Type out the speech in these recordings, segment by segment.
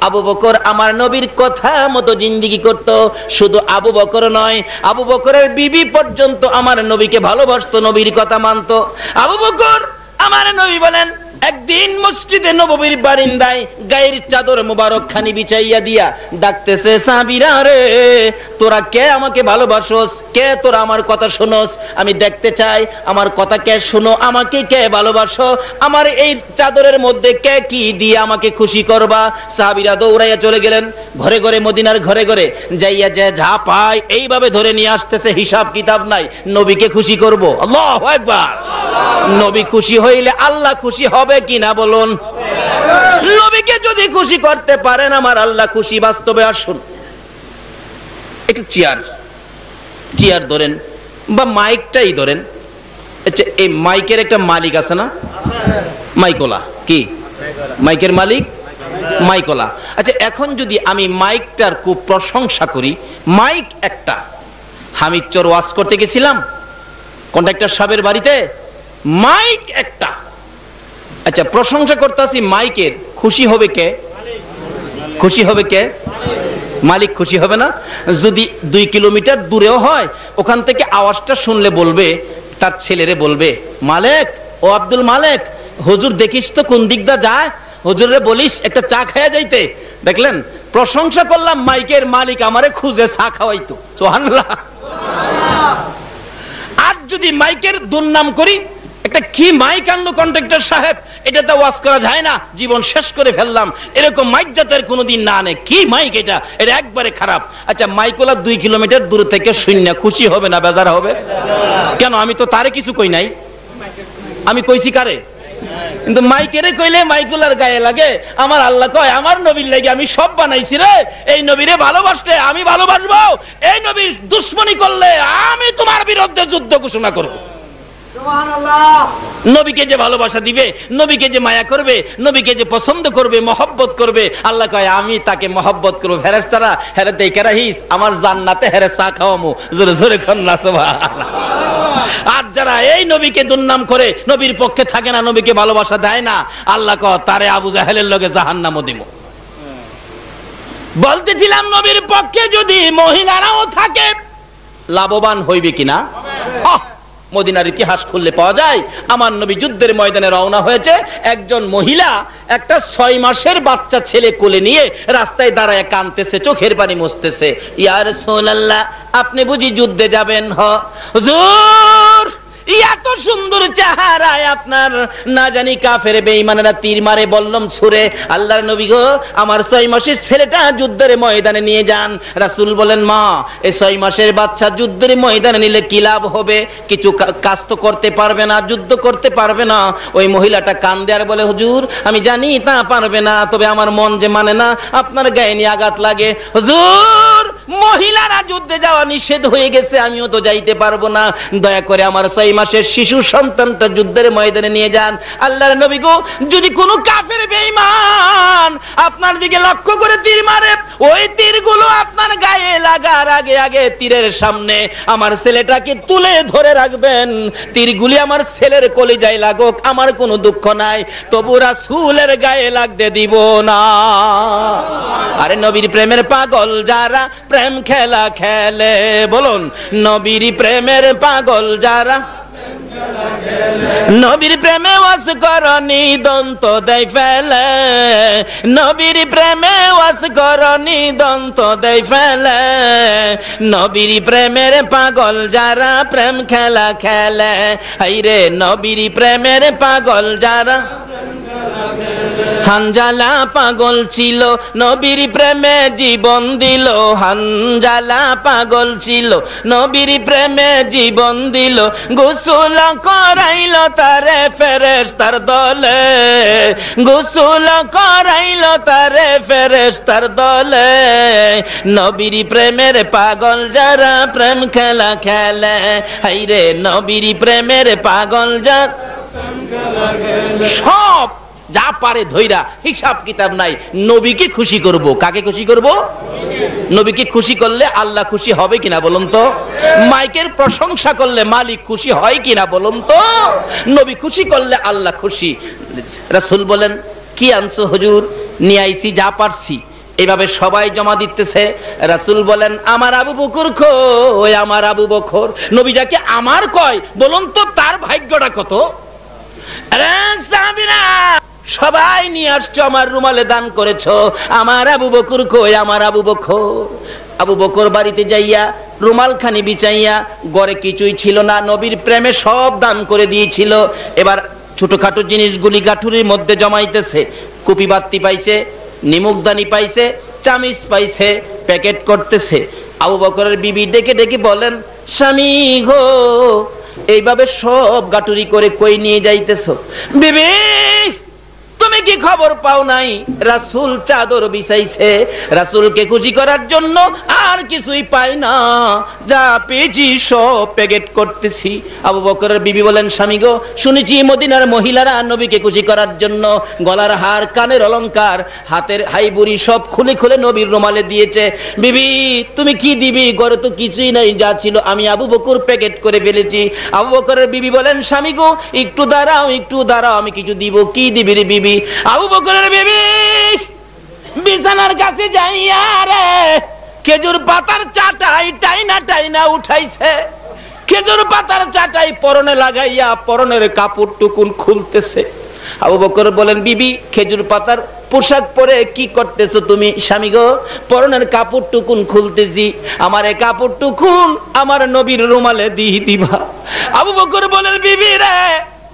আবু বকর আমার নবীর কথা মতো জিন্দেগি করত। শুধু আবু বকর নয়, আবু বকরের বিবি পর্যন্ত আমার নবীকে ভালোবাসতো, নবীর কথা মানতো। আবু বকর আমার নবী বলেন, একদিন মসজিদে নববীর বারিন্দায় গায়ের চাদর মোবারক খানি বিছাইয়া দিয়া ডাকতেছে, সাহাবীরা রে, তোরা কে আমাকে ভালোবাসোস? কে তোরা আমার কথা শোনোস? আমি দেখতে চাই আমার কথা কে শোনো, আমাকে কে ভালোবাসো, আমার এই চাদরের মধ্যে কে কি দিয়ে আমাকে খুশি করবা? সাহাবীরা দৌড়াইয়া চলে গেলেন ঘরে ঘরে, মদিনার ঘরে ঘরে যাইয়া যে যা পায় এইভাবে ধরে নিয়ে আসতেছে, হিসাব কিতাব নাই, নবীকে খুশি করব। আল্লাহু আকবার। নবী খুশি হইলে আল্লাহ খুশি হবে কিনা বলুন? নবীকে যদি খুশি করতে পারেন আমার আল্লাহ খুশি। বাস্তবে আসুন, একটু চেয়ার ধরেন বা মাইকটাই ধরেন। আচ্ছা, এই মাইকের একটা মালিক আছে না? মাইকোলা। কি মাইকের মালিক? মাইকোলা। আচ্ছা, এখন যদি আমি মাইকটার খুব প্রশংসা করি, মাইক একটা, হামিদচর ওয়াজ করতে গেছিলাম কন্ট্রাক্টর সাহেবের বাড়িতে, মাইক একটা। আচ্ছা, প্রশংসা করতেছি মাইকের, খুশি হবে কে? খুশি হবে কে? মালিক খুশি হবে না? যদি 2 কিলোমিটার দূরেও হয়, ওখান থেকে আওয়াজটা শুনলে বলবে, তার ছেলেরে বলবে, মালেক, ও আব্দুল মালেক, হুজুর দেখিস তো কোন দিক দা যায়, হুজুরে বলিস একটা চা খাইয়া যাইতে। দেখলেন, প্রশংসা করলাম, মাইকের মালিক আমারে খুঁজে চা খাওয়াইতো। সুবহানাল্লাহ। আর যদি মাইকের দুর্নাম করি, একটা কি মাইক আনলো কন্ট্রাক্টর সাহেব, এটাতে ওয়াজ করা যায় না, জীবন শেষ করে ফেললাম, এরকম মাইক জাতের কোনোদিন না আনে, কি মাইক এটা, এটা একবারে খারাপ। আচ্ছা, মাইকওয়ালা 2 কিলোমিটার দূরে থেকে শূন্য খুশি হবে না বেজার হবে? কেন? আমি তো তারে কিছু কই নাই, আমি কইছি কারে? কিন্তু মাইকেরে কইলে মাইকওয়ালার গায়ে লাগে। আমার আল্লাহ কয়, আমার নবীর লাগে আমি সব বানাইছি রে, এই নবীরে ভালোবাসতে আমি ভালোবাসবো, এই নবীর দুশ্মনী করলে আমি তোমার বিরুদ্ধে যুদ্ধ ঘোষণা করবো। নবীকে যে ভালোবাসা দিবে, নবীকে যে মায়া করবে, নবীকে যে পছন্দ করবে, মহব্বত করবে, আল্লাহ কয় আমি তাকে মহব্বত করবো। ফেরেশতারা হেরে দেখে রাখিস, আমার জান্নাতে হেরে চা খাওয়ামু। জোরে জোরে খান না সুবহানাল্লাহ। আর যারা এই নবীকে দুর্নাম করে, নবীর পক্ষে থাকে না, নবীকে ভালোবাসা দেয় না, আল্লাহ কয় তারে আবু জাহেলের লগে জাহান্নামে দিব। বলতেছিলাম, নবীর পক্ষে যদি মহিলারাও থাকে লাভবান হইবে কিনা? মদিনার ইতিহাস খুললে পাওয়া যায়, আমার নবী যুদ্ধের ময়দানে রওনা হয়েছে, একজন মহিলা একটা 6 মাসের বাচ্চা ছেলে কোলে নিয়ে রাস্তায় দাঁড়ায় কাঁদতেছে, চোখের পানি মুছতেছে। ইয়া রাসূলুল্লাহ, আপনি বুঝি যুদ্ধে যাবেন? হুজুর, এত সুন্দর চেহারায় আপনার, না জানি কাফের বেঈমানেরা তীর মারে বল্লম ছুঁড়ে। আল্লাহর নবী গো, আমার 6 মাসের ছেলেটা যুদ্ধের ময়দানে নিয়ে যান। রাসূল বলেন, মা, এই 6 মাসের বাচ্চা যুদ্ধের ময়দানে নিলে কি লাভ হবে? কিছু কাজ তো করতে পারবে না, যুদ্ধ করতে পারবে না। ওই মহিলাটা কান্দে আর বলে, হুজুর, আমি জানি তা পারবে না, তবে আমার মন যে মানে না, আপনার গায়ে নিয়ে আঘাত লাগে। হুজুর, মহিলারা যুদ্ধে যাওয়া নিষেধ হয়ে গেছে, আমিও তো যাইতে পারবো না, দয়া করে আমার 6 মাসের শিশু সন্তানটা যুদ্ধের ময়দানে নিয়ে যান। আল্লাহর নবী গো, যদি কোনো কাফের বেঈমান আপনার দিকে লক্ষ্য করে তীর মারে, ওই তীরগুলো আপনার গায়ে লাগার আগে আগে তীরের সামনে আমার ছেলেটাকে তুলে ধরে রাখবেন। তীরগুলি আমার ছেলের কলিজায় লাগুক, আমার কোনো দুঃখ নাই, তবু রাসূলের গায়ে লাগতে দিব না। আরে নবীর প্রেমের পাগল যারা প্রেম খেলা খেলে, বলুন, নবীর প্রেমের পাগল যারা, নবীর প্রেমে ওয়াজ করনি দন্ত দেয় ফেলে, নবীর প্রেমে ওয়াজ করনি দন্ত দেয় ফেলে, নবীর প্রেমের পাগল যারা প্রেম খেলা খেলে। হাইরে নবীর প্রেমের পাগল যারা, হানজালা পাগল ছিল নবীর প্রেমে জীবন দিল, হানজালা পাগল ছিল নবীর প্রেমে জীবন দিল, গোসল করাইল তারে ফেরেশতার দলে, গোসল করাইল তারে ফেরেশতার দলে। নবীর প্রেমের পাগল যারা প্রেম খেলা খেলে, হাইরে নবীর প্রেমের পাগল যারা, সব যা পারে ধইরা, হিসাব কিতাব নাই, নবীকে খুশি করব। কাকে খুশি করব? নবীকে খুশি করলে আল্লাহ খুশি হবে কিনা বলুন তো? মাইকের প্রশংসা করলে মালিক খুশি হয় কিনা বলুন তো? নবী খুশি করলে আল্লাহ খুশি। রাসূল বলেন, কি আনছো হুজুর? নিয়ে আইছি যা পারছি। এইভাবে সবাই জমা দিতেছে। রাসূল বলেন আমার আবু বকর কই, আমার আবু বকর। নবী যাকে আমার কয় বলুন তো তার ভাগ্যটা কত। আরে সাহাবীরা সবাই নিয়ে আসছো, আমার রুমালে দান করেছো, আমার আবু বকর কই, আমার আবু বকর। আবু বকর বাড়িতে যাইয়া রুমালখানি বিছাইয়া, ঘরে কিছুই ছিল না, নবীর প্রেমে সব দান করে দিয়েছিল। এবার ছোটখাটো জিনিসগুলি গাঠুরির মধ্যে জমাইতেছে। কুপি বাতি পাইছে, নিমুকদানি পাইছে, চামিচ পাইছে, প্যাকেট করতেছে। আবু বকরের বিবি ডেকে ডেকে বলেন স্বামী গো, এইভাবে সব গাটুরি করে কই নিয়ে যাইতেছো? বিবি তুমি কি খবর পাও নাই? রাসূল চাদর বিছাইছে, রাসূলকে খুশি করার জন্য আর কিছুই পাই না, যা পেয়েছি সব প্যাকেট করতেছি। আবু বকরের বিবি বলেন স্বামী গো, শুনেছি মদিনার মহিলারা নবীকে খুশি করার জন্য গলার হার, কানের অলংকার, হাতের হাইবুড়ি সব খুলে খুলে নবীর রুমালে দিয়েছে। বিবি তুমি কি দিবি? ঘরে তো কিছুই নাই, যা ছিল আমি আবু বকর প্যাকেট করে ফেলেছি। আবু বকরের বিবি বলেন স্বামী গো একটু দাঁড়াও, একটু দাঁড়াও, আমি কিছু দিব। কি দিবি রে বিবি? আবু বকরের বিবি বিছানার কাছে যাইয়া রে খেজুর পাতার চাটাই টাইনা টাইনা উঠাইছে। খেজুর পাতার চাটাই পরনে লাগাইয়া পরনের কাপড় টুকুন খুলতেছে। আবু বকর বলেন বিবি খেজুর পাতার পোশাক পরে কি করতেছো তুমি? স্বামী গো পরনের কাপড় টুকুন খুলতেছি, আমার এই কাপড় টুকুন আমার নবীর রুমালে দিয়ে দিবা। আবু বকর বলেন বিবি রে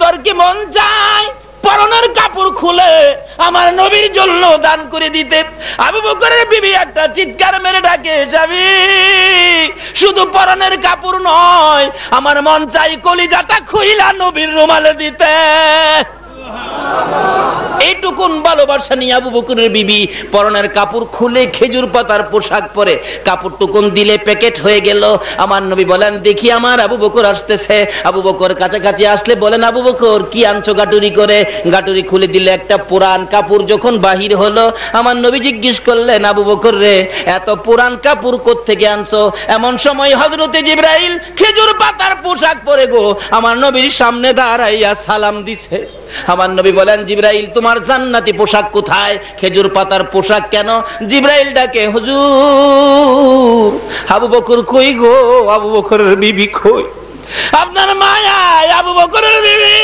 তোর কি মন চায় পরনের কাপড় খুলে আমার নবীর জন্য দান করে দিতে? আবু বকরের বিবি একটা চিৎকার মেরে ডাকে স্বামী শুধু পরনের কাপড় নয়, আমার মন চাই কলিজাটা খুইলা নবীর রুমালে দিতে। এইটুকুন ভালোবাসা নিয়ে আবু বকরের বিবি পরনের কাপড় খুলে খেজুর পাতার পোশাক পরে কাপড় টুকুন দিলে প্যাকেট হয়ে গেল। আমার নবী বলেন দেখি আমার আবু বকর আসতেছে। আবু বকর কাছাকাছি আসলে বলেন আবু বকর কি আনছো গাটুরি করে? গাটুরি খুলে দিলে একটা পুরান কাপড় যখন বাহির হলো, আমার নবী জিজ্ঞেস করলেন আবু বকর রে এত পুরান কাপড় কোত্থেকে আনছো? এমন সময় হযরতে জিবরাইল খেজুর পাতার পোশাক পরে গো আমার নবীর সামনে দাঁড়াইয়া সালাম দিছে। আমার নবী বলেন জিবরাইল তোমার জান্নাতি পোশাক কোথায়? খেজুর পাতার পোশাক কেন? জিবরাইল ডাকে হুজুর আবু বকর কই গো? আবু বকরের বিবি কই? আপনার মায়ায় আবু বকরের বিবি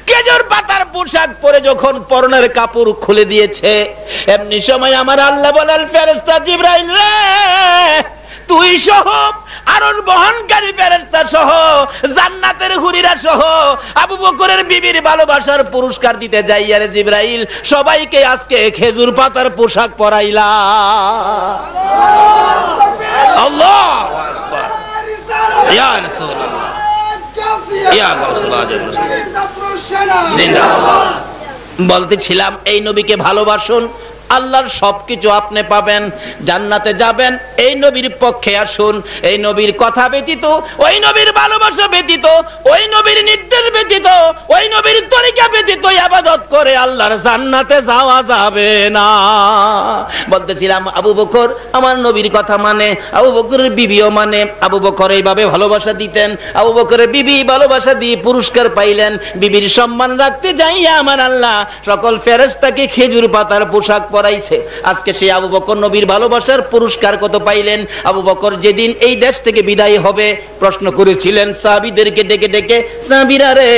খেজুর পাতার পোশাক পরে যখন পরনের কাপড় খুলে দিয়েছে, এমনি সময় আমার আল্লাহ বলেন ফেরেশতা জিবরাইল রে তুই সহ আরশ বহনকারী ফেরেশতা সহ জান্নাতের হুরিরা সহ আবু বকরের বিবির ভালোবাসার পুরস্কার দিতে যাইয়া রে জিবরাইল সবাইকে আজকে খেজুর পাতার পোশাক পরাইলা। আল্লাহু আকবার ইয়া রাসূলুল্লাহ ইয়া রাসূলুল্লাহ জিন্দাবাদ। বলতেছিলাম এই নবীকে ভালোবাসুন, আল্লাহর সবকিছু আপনি পাবেন, জান্নাতে যাবেন। এই নবীর পক্ষে আসুন। এই নবীর কথা ব্যতীত, ওই নবীর ভালোবাসা ব্যতীত, ওই নবীর নির্দেশ ব্যতীত, ওই নবীর তরিকা ব্যতীত ইবাদত করে আল্লাহর জান্নাতে যাওয়া যাবে না। বলতেছিলাম আবু বকর আমার নবীর কথা মানে, আবু বকরের বিবিও মানে। আবু বকর এইভাবে ভালোবাসা দিতেন। আবু বকরের বিবি ভালোবাসা দিয়ে পুরস্কার পাইলেন। বিবির সম্মান রাখতে যাইয়া আমার আল্লাহ সকল ফেরেশতাকে খেজুর পাতার পোশাক পরাইছে। আজকে সেই আবু বকর নবীর ভালোবাসার পুরস্কার কত পাইলেন? আবু বকর যেদিন এই দেশ থেকে বিদায় হবে প্রশ্ন করেছিলেন সাহাবীদেরকে ডেকে ডেকে সাহাবীরা রে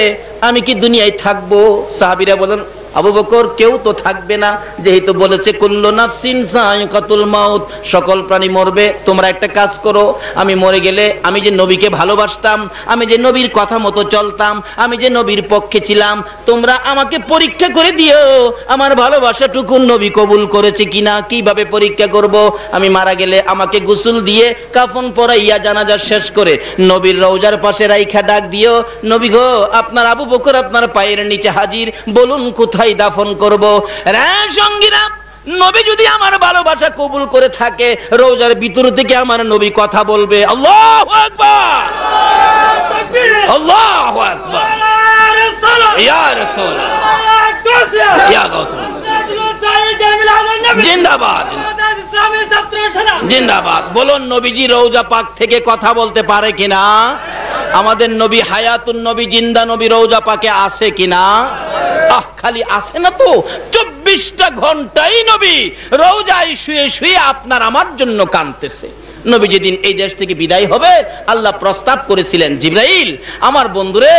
আমি কি দুনিয়ায় থাকবো? সাহাবীরা বলেন আবু বকর কেউ তো থাকবে না, যেহেতু বলেছে কুল্লু নাফসিন যায়িকাতুল মাউত সকল প্রাণী মরবে। তোমরা একটা কাজ করো, আমি মরে গেলে আমি যে নবীকে ভালোবাসতাম, আমি যে নবীর কথা মতো চলতাম, আমি যে নবীর পক্ষে ছিলাম, তোমরা আমাকে পরীক্ষা করে দিও আমার ভালোবাসাটুকু নবী কবুল করেছে কিনা। কিভাবে পরীক্ষা করব? আমি মারা গেলে আমাকে গোসল দিয়ে কাফন পরাইয়া জানাজা শেষ করে নবীর রওজার পাশে রাইখা ডাক দিও নবী গো আপনার আবু বকর আপনার পায়ের নিচে হাজির, বলুন কোথায় দাফন করব। রে সঙ্গীরা নবী যদি আমার ভালোবাসা কবুল করে থাকে রওজার ভিতর থেকে আমার নবী কথা বলবে আল্লাহু আকবার আল্লাহু আকবার ইয়া রাসূলুল্লাহ ইয়া গাউসুল্লাহ জিন্দাবাদ জিন্দাবাদ। বলুন নবীজি রওজা পাক থেকে কথা বলতে পারে কিনা? আমাদের নবী হায়াতুন নবী, জিন্দা নবী রওজা পাকে আছে কিনা? খালি আছে না তো, 24টা ঘন্টাই নবী রওজায় শুয়ে শুয়ে আপনার আমার জন্য কাঁদতেছে। নবী যেদিন এই দেশ থেকে বিদায় হবে, আল্লাহ প্রস্তাব করেছিলেন, জিবরাইল আমার বন্ধুরে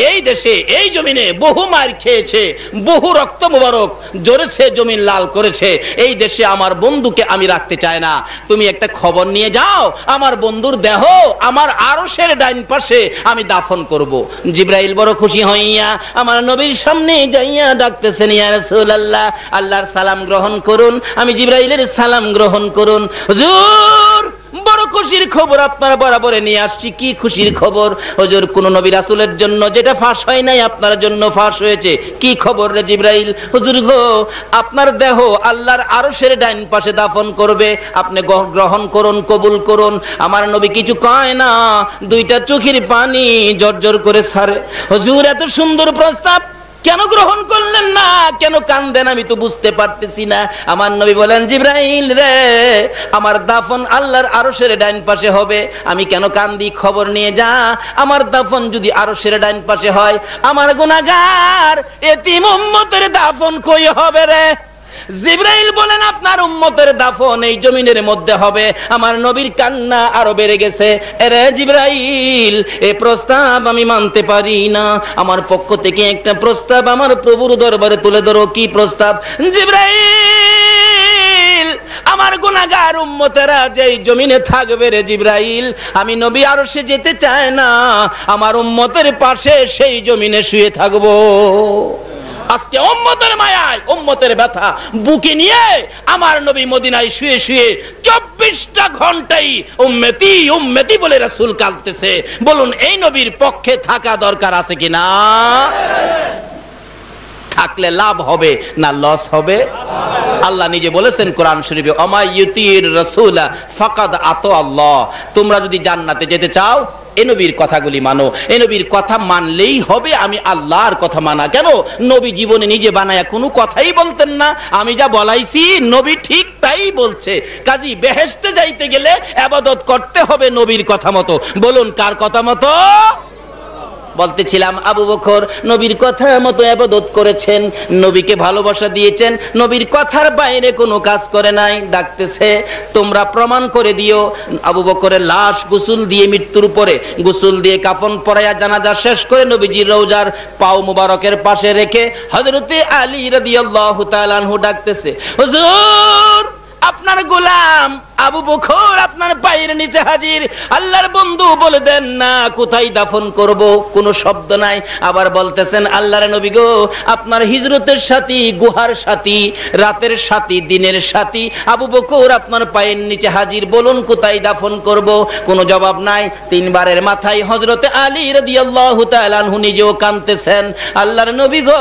এই দেশে এই জমিনে বহু মার খেয়েছে, বহু রক্ত মুবারক ঝরেছে, জমিন লাল করেছে, এই দেশে আমার বন্ধুকে আমি রাখতে চাই না, তুমি একটা খবর নিয়ে যাও, আমার বন্ধুর দেহ আমার আরশের ডাইন পাশে আমি দাফন করব। জিবরাইল বড় খুশি হইয়া আমার নবীর সামনে যাইয়া ডাকতেছেন, ইয়া রাসূলুল্লাহ আল্লাহর সালাম গ্রহণ করুন। আমি জিবরাইলের সালাম গ্রহণ করুন। হুজুর বড় খুশির খবর আপনার বরাবরে নিয়ে আসছি। কি খুশির খবর? হুজুর কোন নবী রাসূলের জন্য যেটা ফাঁস হয় নাই আপনার জন্য ফাঁস হয়েছে। কি খবর রে জিবরাইল? হুজুর গো, আপনার দেহ আল্লাহর আরশের ডাইন পাশে দাফন করবে, আপনি গ্রহণ করুন, কবুল করুন। আমার নবী কিছু কয় না, দুইটা চোখের পানি জর্জর করে ছাড়ে। হুজুর এত সুন্দর প্রস্তাব কেন গ্রহণ করলেন না? কেন কান্দেন আমি তো বুঝতে পারতেছি না। আমার নবী বলেন, জিবরাইল রে আমার দাফন আল্লাহর আরশের ডাইন পাশে হবে, আমি কেন কান্দি? খবর নিয়ে যা, আমার দাফন যদি আরশের ডাইন পাশে হয়, আমার গুনাহগার এতিম উম্মতের দাফন কই হবে রে? জিবরাইল বলেন, আপনার উম্মতের দাফন এই জমিনের মধ্যে হবে। আমার নবীর কান্না আরো বেড়ে গেছে। আরে জিবরাইল, এই প্রস্তাব আমি মানতে পারি না, আমার পক্ষ থেকে একটা প্রস্তাব আমার প্রভুর দরবারে তুলে ধরো। কি প্রস্তাব? জিবরাইল আমার গুনাহগার উম্মতেরা যেই জমিনে থাকবে রে জিবরাইল, আমি নবী আরশে যেতে চাই না, আমার উম্মতের পাশে সেই জমিনে শুয়ে থাকবো। আজকে উম্মতের মায়ায়, উম্মতের ব্যথা বুকে নিয়ে আমার নবী মদিনায় শুয়ে শুয়ে 24টা ঘন্টাই উম্মতি উম্মতি বলে রাসূল কাঁদতেছে। বলুন এই নবীর পক্ষে থাকা দরকার আছে কিনা? থাকলে লাভ হবে না লস হবে? আল্লাহ নিজে বলেছেন কোরআন শরীফে, অমায়ুতির রাসূলা ফাকাদ আতা আল্লাহ। তোমরা যদি জান্নাতে যেতে চাও এ নবীর কথাগুলি মানো। এ নবীর কথা মানলেই হবে। আমি আল্লাহর কথা মানা কেন? নবী জীবনে নিজে বানায়া কোনো কথাই বলতেন না। আমি যা বলাইছি নবী ঠিক তাই বলছে। কাজী বেহেশতে যাইতে গেলে ইবাদত করতে হবে নবীর কথা মতো। বলুন কার কথা মতো? বলতেছিলাম আবু বকর নবীর কথা মতো ইবাদত করেছেন, নবীকে ভালোবাসা দিয়েছেন, নবীর কথার বাইরে কোনো কাজ করে নাই। ডাকতেছে, তোমরা প্রমাণ করে দিও। আবু বকরের লাশ গোসল দিয়ে, মৃত্যুর পরে গোসল দিয়ে কাফন পরাইয়া জানাজা শেষ করে নবীজির রওজার পাও মুবারকের পাশে রেখে হযরতে আলী রাদিয়াল্লাহু তাআলা আনহু ডাকতেছে, হুজুর আপনার গোলাম আবু বকর আপনার পায়ের নিচে হাজির। আল্লাহর বন্ধু বলে দেন না কোথায় দাফন করব? কোনো শব্দ নাই। আবার বলতেছেন, আল্লাহর নবী গো, আপনার হিজরতের সাথী, গুহার সাথী, রাতের সাথী, দিনের সাথী আবু বকর আপনার পায়ের নিচে হাজির, বলুন কোথায় দাফন করব? কোনো জবাব নাই। তিনবারের মাথায় হযরতে আলী রাদিয়াল্লাহু তাআলা আনহু নিজেও কাঁদতেছেন, আল্লাহর নবী গো,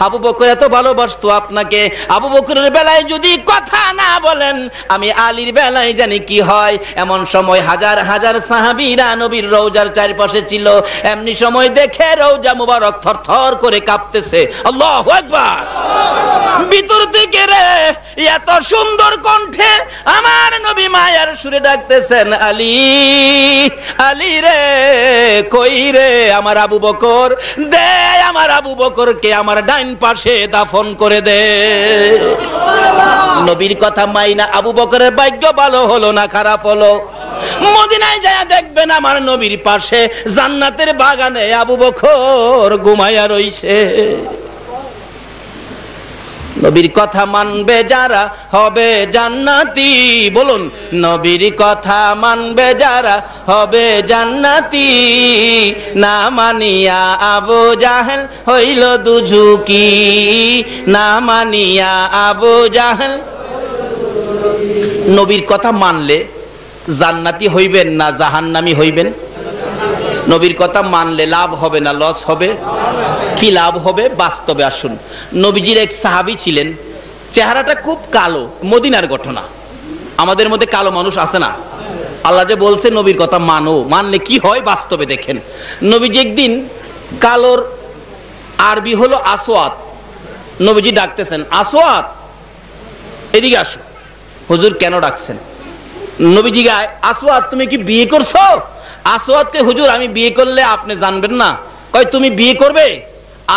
আবু বকর এত ভালোবাসতো আপনাকে, আবু বকরের বেলায় যদি কথা না বলেন আমি আলীর বেলায় জানি কি হয়। এমন সময় হাজার হাজার সাহাবীরা নবীর রওজার চারপাশে ছিল। এমনি সময় দেখে রওজা মুবারক থরথর করে কাঁপতেছে। আল্লাহু আকবার। ভিতর থেকে রে এত সুন্দর কণ্ঠে আমার নবী মায়ার সুরে ডাকতেছেন, আলী আলী রে, কই রে আমার আবু বকর? দে আমার আবু বকরকে আমার ডাইন পাশে দাফন করে দে। নবীর কথা মাইনা আবু বকরের ভাগ্য ভালো হলো না খারাপ হলো? মদিনায় যায় দেখবেন আমার নবীর পাশে জান্নাতের বাগানে আবু বকর ঘুমায়া রইছে। নবীর কথা মানবে যারা হবে জান্নাতি। বলুন নবীর কথা মানবে যারা হবে জান্নাতি। না মানিয়া আবু জাহেল হইল দুঝুকি, না মানিয়া আবু জাহেল। নবীর কথা মানলে জান্নাতি হইবেন না জাহান্নামী হইবেন? নবীর কথা মানলে লাভ হবে না লস হবে? কি লাভ হবে? বাস্তবে আসুন। নবীজির এক সাহাবী ছিলেন, চেহারাটা খুব কালো, মদিনার ঘটনা। আমাদের মধ্যে কালো মানুষ আছে না? আল্লাহ যে বলছে নবীর কথা মানো, মানলে কি হয় বাস্তবে দেখেন। নবীজি একদিন, কালোর আরবি হলো আসওয়াত, নবীজি ডাকতেছেন, আসওয়াত এদিকে আসো। হুজুর কেন ডাকছেন? নবীজি গায়, আসওয়াত তুমি কি বিয়ে করছো? আসওয়াদকে হুজুর আমি বিয়ে করলে আপনি জানবেন না। কয় তুমি বিয়ে করবে?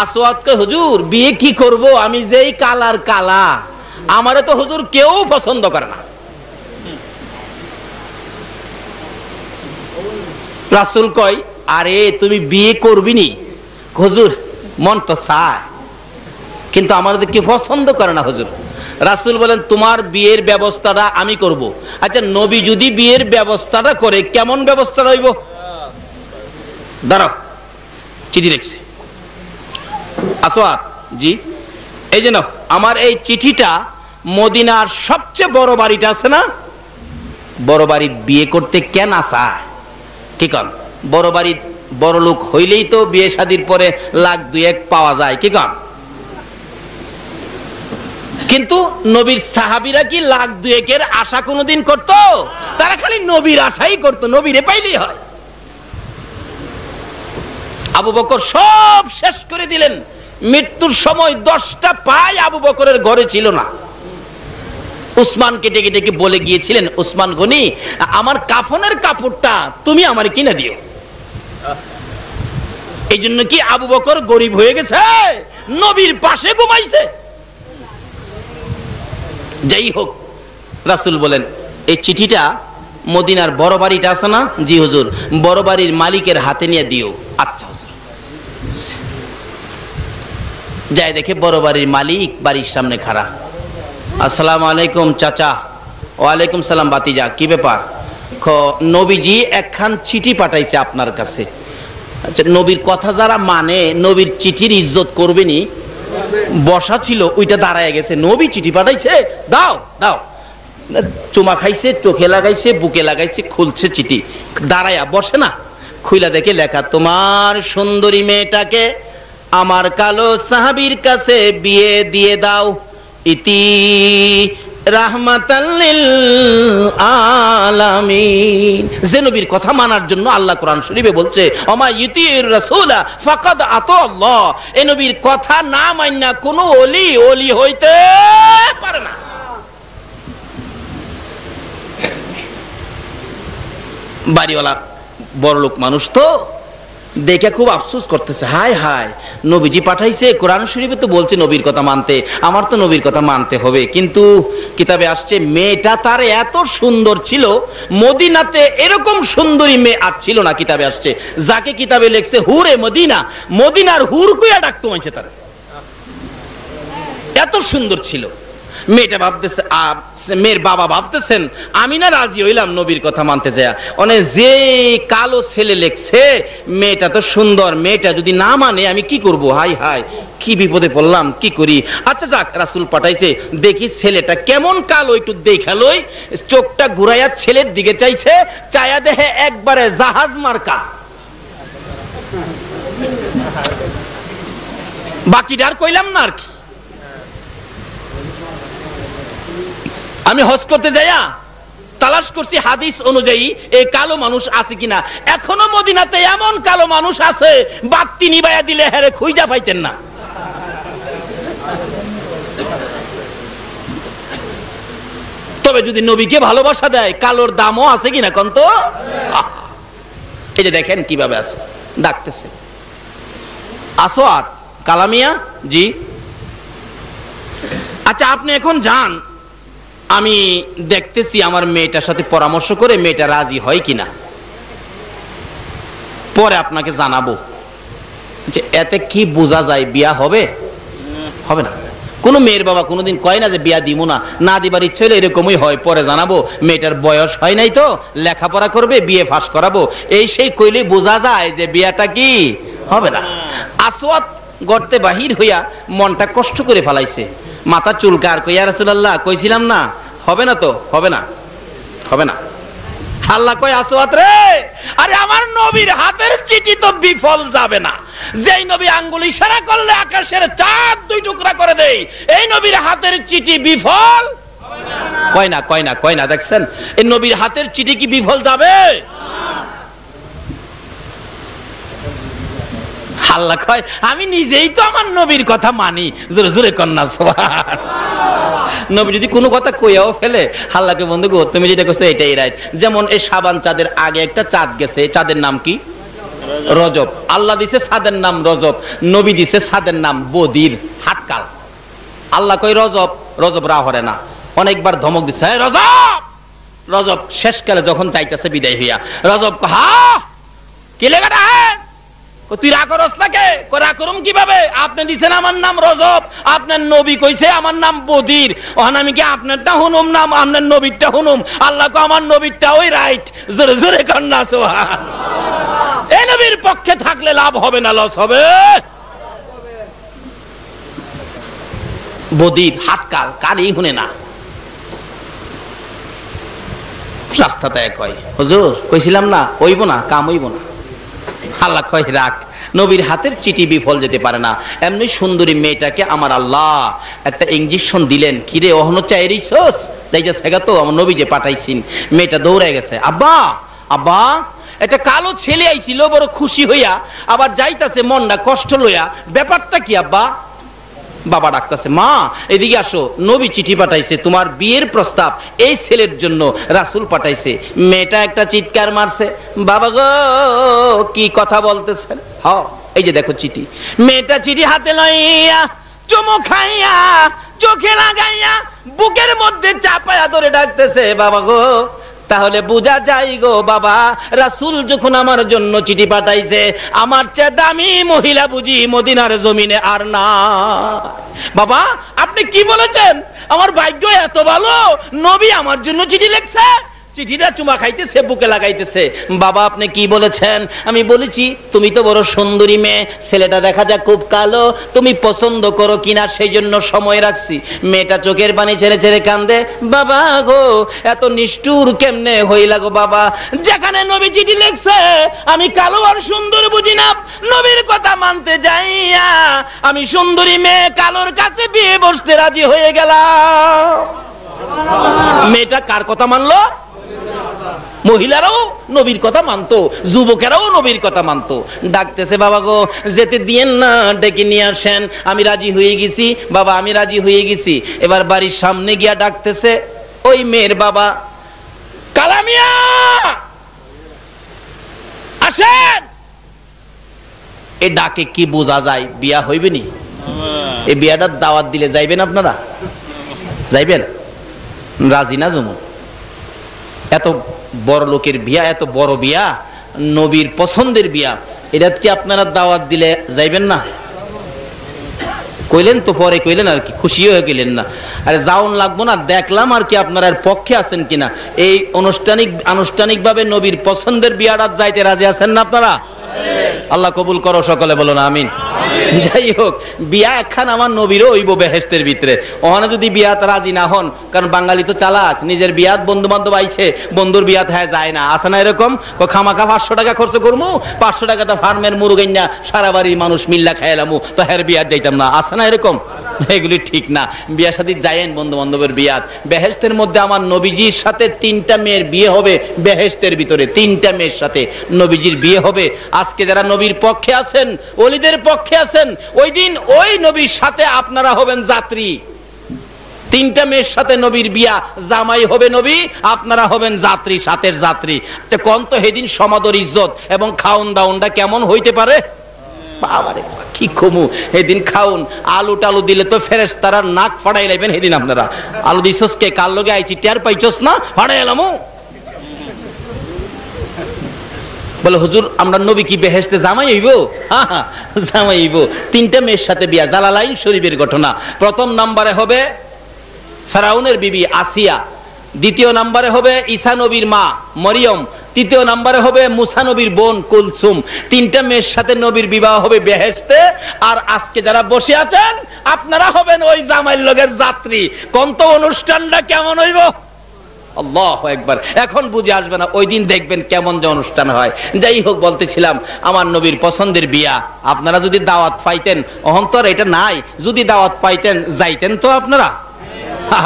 আসওয়াদকে হুজুর বিয়ে কি করব, আমি যেই কালার কালা, আমারে তো হুজুর কেউ পছন্দ করে না। রাসূল কয় আরে তুমি বিয়ে করবি নি? হুজুর মন তো চায়, কিন্তু আমাদের কি পছন্দ করে না হুজুর। রাসূল বলেন তোমার বিয়ের ব্যবস্থাটা আমি করব। আচ্ছা নবী যদি বিয়ের ব্যবস্থাটা করে কেমন ব্যবস্থা রইব? দাঁড়াও, চিঠি লিখছে। আসওয়াদ জি, এই যে নাও, আমার এই চিঠিটা মদিনার সবচেয়ে বড় বাড়িটা আছে না, বড় বাড়ির বিয়ে করতে কেন আসায়? কি কন? বড় বাড়ির বড় লোক হইলেই তো বিয়ে শাদীর পরে লাখ দুয়েক পাওয়া যায়, কি কন? কিন্তু নবীর সাহাবীরা কি লাখ দুয়েকের আশা কোনোদিন করত? তারা খালি নবীর আশাই করত, নবীরে পাইলেই হয়। আবু বকর সব শেষ করে দিলেন। মৃত্যুর সময় 10টা পায় আবু বকরের ঘরে ছিল না। উসমানকে ডেকে ডেকে বলে গিয়েছিলেন, উসমান গনি আমার কাফনের কাপড়টা তুমি আমার কিনে দিও। এই জন্য কি আবু বকর গরিব হয়ে গেছে? নবীর পাশে ঘুমাইছে। যাই হোক, রাসূল বলেন এই চিঠিটা মদিনার বড় বাড়িটা আছে না, জি হুজুর, বড় বাড়ির মালিকের হাতে নিয়ে দিও। আচ্ছা হুজুর। যাই দেখে বড় বাড়ির মালিক বাড়ির সামনে খাড়া। আসসালামু আলাইকুম চাচা। ওয়ালাইকুম সালাম বাতিজা, কি ব্যাপার? নবীজি একখান চিঠি পাঠাইছে আপনার কাছে। আচ্ছা নবীর কথা যারা মানে নবীর চিঠির ইজ্জত করবেনি। বসা ছিল ওইটা দাঁড়ায় গেছে, নবী চিঠি পাঠাইছে, দাও দাও। চুমা খাইছে, চোখে লাগাইছে, বুকে লাগাইছে, খুলছে চিঠি, দাঁড়ায়া বসে না, খুইলা দেখে লেখা তোমার সুন্দরী মেয়েটাকে আমার কালো সাহাবীর কাছে বিয়ে দিয়ে দাও। ইতি রাহমাতাল লিল আলামিন। যে নবীর কথা মানার জন্য আল্লাহ কোরআন শরীফে বলছে ওমা ইউতির রাসূলা ফাকাদ আতাল্লাহ। এই নবীর কথা না মাইনা কোনো ওলি ওলি হইতে পারে না। বাড়িওয়ালা বড়লোক মানুষ তো দেখে খুব আফসোস করতেছে, হায় হায় নবীজি পাঠাইছে, কোরআন শরীফে তো বলছে নবীর কথা মানতে, আমার তো নবীর কথা মানতে হবে, কিন্তু কিতাবে আসছে মেয়েটা তার এত সুন্দর ছিল, মদিনাতে এরকম সুন্দরী মেয়ে আর ছিল না। কিতাবে আসছে যাকে কিতাবে লেখছে হুরে মদিনা, মদিনার হুর কইয়া ডাকতো মানছে, তার এত সুন্দর ছিল। মেয়েটা ভাবতেছে, মেয়ের বাবা ভাবতেছেন আমি না রাজি হইলাম নবীর কথা মানতে যায়, অনেক যে কালো ছেলে লেখছে, মেয়েটা তো সুন্দর, মেয়েটা যদি না মানে আমি কি করব, হাই হাই কি বিপদে পড়লাম, কি করি। আচ্ছা যাক, রাসূল পাঠাইছে, দেখি ছেলেটা কেমন কালো, একটু দেখালই। চোখটা ঘুরাইয়া ছেলের দিকে চাইছে, চায়া দেখে একবারে জাহাজ মার্কা। বাকিটা আর কইলাম না আর কি। আমি হজ করতে যাইয়া তালাশ করছি হাদিস অনুযায়ী এই কালো মানুষ আছে কিনা। এখনো মদিনাতে এমন কালো মানুষ আছে বাতি নিবাইয়া দিলে হেরে খুঁজা পাইতেন না। তবে যদি নবীকে ভালোবাসা দেয় কালোর দামও আছে কিনা কোন তো। এই যে দেখেন কিভাবে আছে, ডাকতেছে আসওয়াদ কালামিয়া জি। আচ্ছা আপনি এখন যান, আমি দেখতেছি আমার মেয়েটার সাথে পরামর্শ করে মেয়েটা রাজি হয় কিনা, পরে আপনাকে জানাবো। যে এতে কি বোঝা যায় বিয়া হবে হবে না? কোন মেয়ের বাবা কোনোদিন কয় না যে বিয়া দিব না, না দিবার ইচ্ছে হলে এরকমই হয়, পরে জানাবো। মেয়েটার বয়স হয় নাই তো, লেখাপড়া করবে, বিয়ে ফাঁস করাবো, এই সেই কইলেই বোঝা যায় যে বিয়াটা কি হবে না। আসওয়াদ গর্তে বাহির হইয়া মনটা কষ্ট করে ফেলাইছে, মাথা চুলকার, কই ইয়া রাসূলুল্লাহ কইছিলাম না হবে না, তো হবে না, হবে না। আল্লাহ কয় আসওয়াদ রে, আরে আমার নবীর হাতের চিঠি তো বিফল যাবে না। যেই নবী আঙ্গুল ইশারা করলে আকাশের চাঁদ দুই টুকরা করে দেয়, এই নবীর হাতের চিঠি বিফল হবে না। কয় না কয় না কয় না, দেখছেন এই নবীর হাতের চিঠি কি বিফল যাবে? আল্লাহ কয় আমি নিজেই তো আমার নবীর কথা মানি, জোরে জোরে কন্যা সুবহানাল্লাহ। নবী যদি কোনো কথা কইয়াও ফেলে, আল্লাহকে বন্ধু গো তুমি যেটা কইছো এটাই রাইট। যেমন এই শাবান চাঁদের আগে একটা চাঁদ গেছে, চাঁদের নাম কি? রজব। আল্লাহ দিছে চাঁদের নাম রজব, নবী দিছে চাঁদের নাম বদির, হাতকাল। আল্লাহ কই রজব, রজব রা হরে না, অনেকবার ধমক দিছে, হে রজব। রজব শেষকালে যখন যাইতেছে বিদায় হইয়া, রজব হা কি লেখাটা, হ্যাঁ তুই রাগ করস নাকে? রাগ করুম কিভাবে? আপনি দিছেন আমার নাম রজব, আপনার নবী কইছে আমার নাম বদির, ওখান আমি কি আপনারটা হুনুম নাম আপনার নবীরটা হুনুম? আল্লাহ কো আমার নবীরটা ওই রাইট, জোরে জোরে কন্যা সুবহান। এই নবীর পক্ষে থাকলে লাভ হবে না লস হবে? বদির হাতকাল কারই হুনে না, রাস্তাতে কয় হুজুর কইছিলাম না হইব না, কাম হইব না। আল্লাহ কয় রাখ, নবীর হাতের চিঠি বিফল যেতে পারে না। এমনি সুন্দরী মেয়েটাকে আমার আল্লাহ একটা ইঞ্জেকশন দিলেন, কিরে অহনো চাইরিছস যাইতে সেগা তো আমার নবী যে পাঠাইছিন। মেয়েটা দৌড়ে গেছে, আব্বা আব্বা একটা কালো ছেলে আইছিল বড় খুশি হইয়া, আবার যাইতাছে মনটা কষ্ট লইয়া, ব্যাপারটা কি আব্বা? বাবা ডাকতেছে, মা এদিকে আসো, নবী চিঠি পাঠাইছে, তোমার বিয়ের প্রস্তাব এই ছেলের জন্য রাসূল পাঠাইছে। মেয়েটা একটা চিৎকার মারছে, বাবা গো কি কথা বলতেছেন? হ্যাঁ এই যে দেখো চিঠি। মেয়েটা চিঠি হাতে লইয়া চুমু খাইয়া চোখে লাগাইয়া বুকের মধ্যে চাপায়া ধরে ডাকতেছে, বাবা গো তাহলে বোঝা যায় গো বাবা, রাসূল যখন আমার জন্য চিঠি পাঠাইছে, আমার চেয়ে দামি মহিলা বুঝি মদিনার জমিনে আর না। বাবা আপনি কি বলেছেন? আমার ভাগ্য এত ভালো, নবী আমার জন্য চিঠি লিখছে। চিঠিটা চুমা খাইতেছে, বুকে লাগাইতেছে। বাবা আপনি কি বলেছেন? আমি বলেছি তুমি তো বড় সুন্দরী মেয়ে, ছেলেটা দেখা যায় খুব কালো, তুমি পছন্দ করো কিনা সেই জন্য সময় রাখছি। মেয়েটা চোখের পানি ছেড়ে ছেড়ে কান্দে, বাবা গো এত নিষ্ঠুর কেমনে হইলা গো বাবা, যেখানে নবী চিঠি লিখছে আমি কালো আর সুন্দর বুঝি না, নবীর কথা মানতে যাইয়া আমি সুন্দরী মেয়ে কালোর কাছে বিয়ে বসতে রাজি হয়ে গেলাম। মেয়েটা কার কথা মানলো? মহিলারাও নবীর কথা মানতো, যুবকেরাও নবীর কথা মানতো। ডাকতেছে, বাবা গো যেতে দিয়েন না, ডেকে নিয়ে আসেন, আমি রাজি হয়ে গেছি বাবা, আমি রাজি হয়ে গেছি। এবার বাড়ির সামনে গিয়া ডাকতেছে ওই মেয়ের বাবা, কালামিয়া আসেন। এ ডাকে কি বোঝা যায়? বিয়া হইবে নি? এই বিয়াটার দাওয়াত দিলে যাইবেন আপনারা? যাইবেন? রাজি না জমু? এত বড় লোকের বিয়া, এত বড় বিয়া, নবীর পছন্দের বিয়া, এটা কি আপনারা দাওয়াত দিলে যাইবেন না? কইলেন তো পরে কইলেন আর কি, খুশি হয়ে গেলেন না। আরে যাওন লাগবো না, দেখলাম আর কি আপনারা পক্ষে আছেন কিনা। এই আনুষ্ঠানিকভাবে নবীর পছন্দের বিয়াটা যাইতে রাজি আছেন না আপনারা? আল্লাহ কবুল করো, সকলে বলো না আমিন। যাই হোক, বিয়া একখান আমার নবীরও হইব বেহেশতের ভিতরে। ওখানে যদি বিয়াত রাজি না হন, কারণ বাঙালি তো চালাক, নিজের বিয়াত বন্ধু বান্ধব আইছে, বন্ধুর বিয়াত হ্যাঁ যায় না, আসে না এরকম? খামাখা 500 টাকা খরচ করবো, 500 টাকা তো ফার্মের মুরগাইনা সারা বাড়ির মানুষ মিল্লা খাইলামু, তো হ্যাঁ বিয়াত যাইতাম না, আসে না এরকম? এগুলি ঠিক না। বিয়া শাদী যায়েন বন্ধু বান্ধবের বিয়াত। বেহেশতের মধ্যে আমার নবীজির সাথে 3টা মেয়ের বিয়ে হবে, বেহেশতের ভিতরে 3টা মেয়ের সাথে নবীজির বিয়ে হবে। আজকে যারা নবীর পক্ষে আছেন, ওলিদের পক্ষে আছেন, ওই দিন ওই নবীর সাথে আপনারা হবেন যাত্রী। 3টা মেয়ের সাথে নবীর বিয়া, জামাই হবে নবী, আপনারা হবেন যাত্রী, সাথের যাত্রী। আচ্ছা কোন তো সেদিন সমাদর ইজ্জত এবং খাউন দাউনটা কেমন হইতে পারে? বাবারে কি কমু, সেদিন খাউন আলু টালু দিলে তো ফেরেশতারা নাক ফাড়াই লাইবেন। সেদিন আপনারা আলু দিছস কে, কার লগে আইছি টের পাইছস না, ফাড়াই এলামু। বলে হুজুর আমরা নবী কি বেহেশতে জামাই হইব? হ্যাঁ হ্যাঁ জামাই হইব। 3টা মেয়ের সাথে বিয়া, জালালাইন শরীফের ঘটনা। প্রথম নম্বরে হবে ফেরাউনের বিবি আসিয়া, দ্বিতীয় নম্বরে হবে ঈসা নবীর মা মরিয়ম, তৃতীয় নম্বরে হবে মুসা নবীর বোন কুলসুম। 3টা মেয়ের সাথে নবীর বিবাহ হবে বেহেশতে। আর আজকে যারা বসে আছেন আপনারা হবেন ওই জামাইয়ের লগের যাত্রী। কোন তো অনুষ্ঠানটা কেমন হইব? আল্লাহু আকবার। এখন বুঝে আসবে না, ওই দিন দেখবেন কেমন যে অনুষ্ঠান হয়। যাই হোক, বলতেছিলাম আমার নবীর পছন্দের বিয়া, আপনারা যদি দাওয়াত পাইতেন, অহন্তর এটা নাই, যদি দাওয়াত পাইতেন যাইতেন তো আপনারা?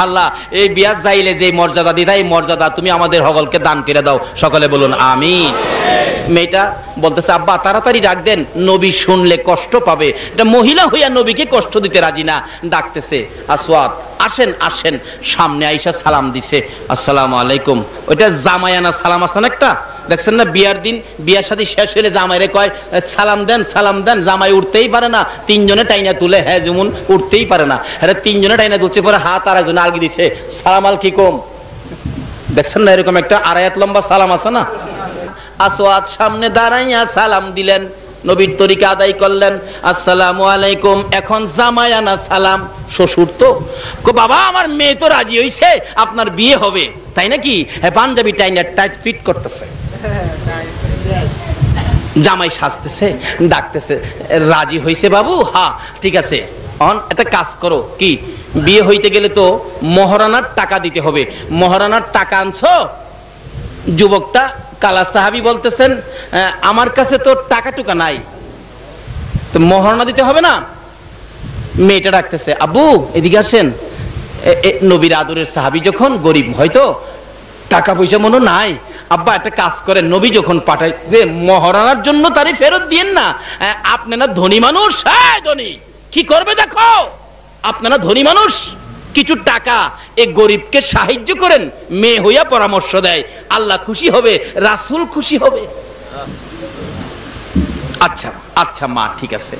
আল্লাহ এই বিয়া যাইলে যে মর্যাদা দিদা, এই মর্যাদা তুমি আমাদের সকলকে দান করে দাও, সকলে বলুন আমিন। মেয়েটা বলতেছে, আব্বা তাড়াতাড়ি ডাক দেন, নবী শুনলে কষ্ট পাবে। এটা মহিলা হইয়া নবীকে কষ্ট দিতে রাজি না। ডাকতেছে, আসওয়াদ আসেন আসেন। সামনে আইসা সালাম দিছে, আসসালামু আলাইকুম। ওইটা জামায়ানা সালাম আছে না একটা, দেখছেন না বিয়ার দিন বিয়ার শাদী শেষ হলে জামাইরে কয় সালাম দেন সালাম দেন, জামাই উঠতেই পারে না, তিনজনে টাইনা তুলে, হ্যাঁ যেমন উঠতেই পারে না, হ্যাঁ তিনজনে টাইনা তুলছে, পরে হাত আর একজনে আলগি দিছে, সালাম আলাইকুম। দেখছেন না এরকম একটা আড়ায়াত লম্বা সালাম আছে না। আসওয়াদ সামনে দাঁড়াইয়া সালাম দিলেন, নবীর তরিকা আদায় করলেন, আসসালামু আলাইকুম। এখন জামায়ানা সালাম, শ্বশুর তো বাবা আমার মেয়ে তো রাজি হইছে, আপনার বিয়ে হবে তাই নাকি, হ্যাঁ পাঞ্জাবি টাইনা টাইট ফিট করতেছে, জামাই সাজতেছে, ডাকতেছে, রাজি হইছে বাবু, হ্যাঁ ঠিক আছে। একটা কাজ করো, কি বিয়ে হইতে গেলে তো মহারানার টাকা দিতে হবে, মহারানার টাকা আনছো? যুবকটা কালা সাহাবী বলতেছেন আমার কাছে তো টাকা টুকা নাই, তো মহারণা দিতে হবে না? মেয়েটা ডাকতেছে, আব্বু এদিকে আসেন। নবীর আদরের সাহাবী যখন গরিব, হয়তো টাকা পয়সা মনে নাই, আব্বা একটা কাজ করেন, নবী যখন পাঠায় যে মহারণার জন্য তারই ফেরত দিয়েন না, আপনারা ধনী মানুষ, হ্যাঁ ধনী, কি করবে দেখো, আপনারা ধনী মানুষ, কিছু টাকা এই গরিবকে সাহায্য করেন, মেয়ে হইয়া পরামর্শ দেয়, আল্লাহ খুশি হবে, রাসূল খুশি হবে। আচ্ছা আচ্ছা মা ঠিক আছে,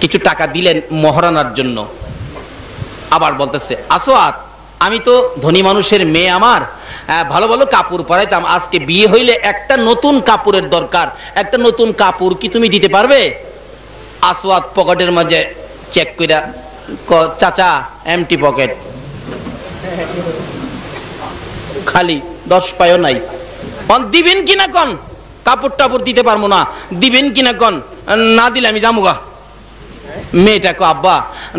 কিছু টাকা দিলেন মহারানার জন্য। আবার বলতেছে, আসওয়াদ আমি তো ধনী মানুষের মেয়ে, আমার ভালো ভালো কাপড় পরাইতাম, আজকে বিয়ে হইলে একটা নতুন কাপড়ের দরকার, একটা নতুন কাপড় কি তুমি দিতে পারবে? আসওয়াদ পকেটের মাঝে চেক কইরা, চাচা এমটি পকেট, খালি 10 পায়ও নাই। দিবেন কিনা কন, কাপড় টাপড় দিতে পারবো না, দিবেন কিনা কন, না দিলে আমি যামুগা। মেয়েটা কো আব্বা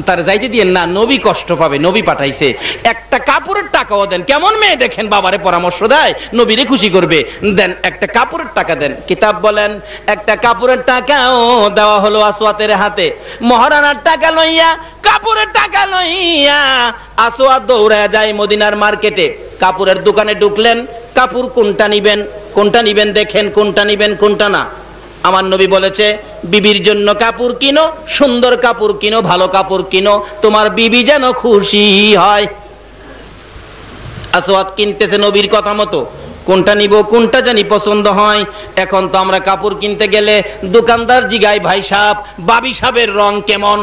তার যাইতে দিয়েন না, নবী কষ্ট পাবে, নবী পাঠাইছে, একটা কাপড়ের টাকাও দেন। কেমন মেয়ে দেখেন, বাবারে পরামর্শ দেয়, নবীরে খুশি করবে, দেন একটা কাপড়ের টাকা দেন। কিতাব বলেন একটা কাপড়ের টাকাও দেওয়া হলো আসওয়াতের হাতে। মহারানার টাকা লইয়া, কাপড়ের টাকা লইয়া আসওয়াত দৌড়া যায় মদিনার মার্কেটে, কাপড়ের দোকানে ঢুকলেন, কাপড় কোনটা নিবেন, কোনটা নিবেন দেখেন, কোনটা নিবেন কোনটা না। আমার নবী বলেছে বিবির জন্য কাপড় কিনো, সুন্দর কাপড় কিনো, ভালো কাপড় কিনো, তোমার বিবি যেন খুশি হয়। আসওয়াত কিনতেছে নবীর কথা মতো, কোনটা নিব, কোনটা জানি পছন্দ হয়। এখন তো আমরা কাপড় কিনতে গেলে দোকানদার জিগায়, ভাই সাহেব বাবি সাহেবের রং কেমন,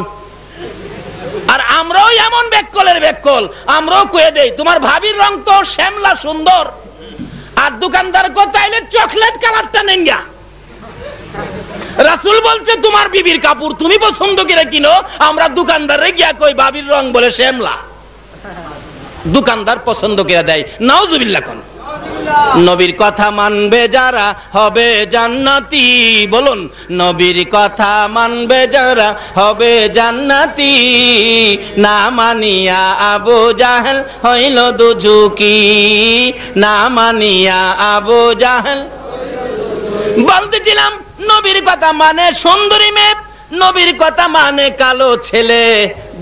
আর আমরাও এমন বেককলের বেককল, আমরাও কয়ে দেই তোমার ভাবির রং তো শ্যামলা সুন্দর, আর দোকানদার কোথাইলে চকলেট কালারটা নেন গা। রাসূল বলছে তোমার বিবির কাপড় তুমি পছন্দ করে কিনো, আমরা দোকানদারে গিয়া কই বাবির রং বলে শ্যামলা, দোকানদার পছন্দ করে দেয়। নাউজুবিল্লাহ কোন। নবীর কথা মানবে যারা হবে জান্নাতি, বলুন নবীর কথা মানবে যারা হবে জান্নাতি, না মানিয়া আবু জাহেল হইল দুজুকি, না মানিয়া আবু জাহেল। বলতেছিলাম নবীর কথা মানে সুন্দরী মেয়ে, নবীর কথা মানে কালো ছেলে,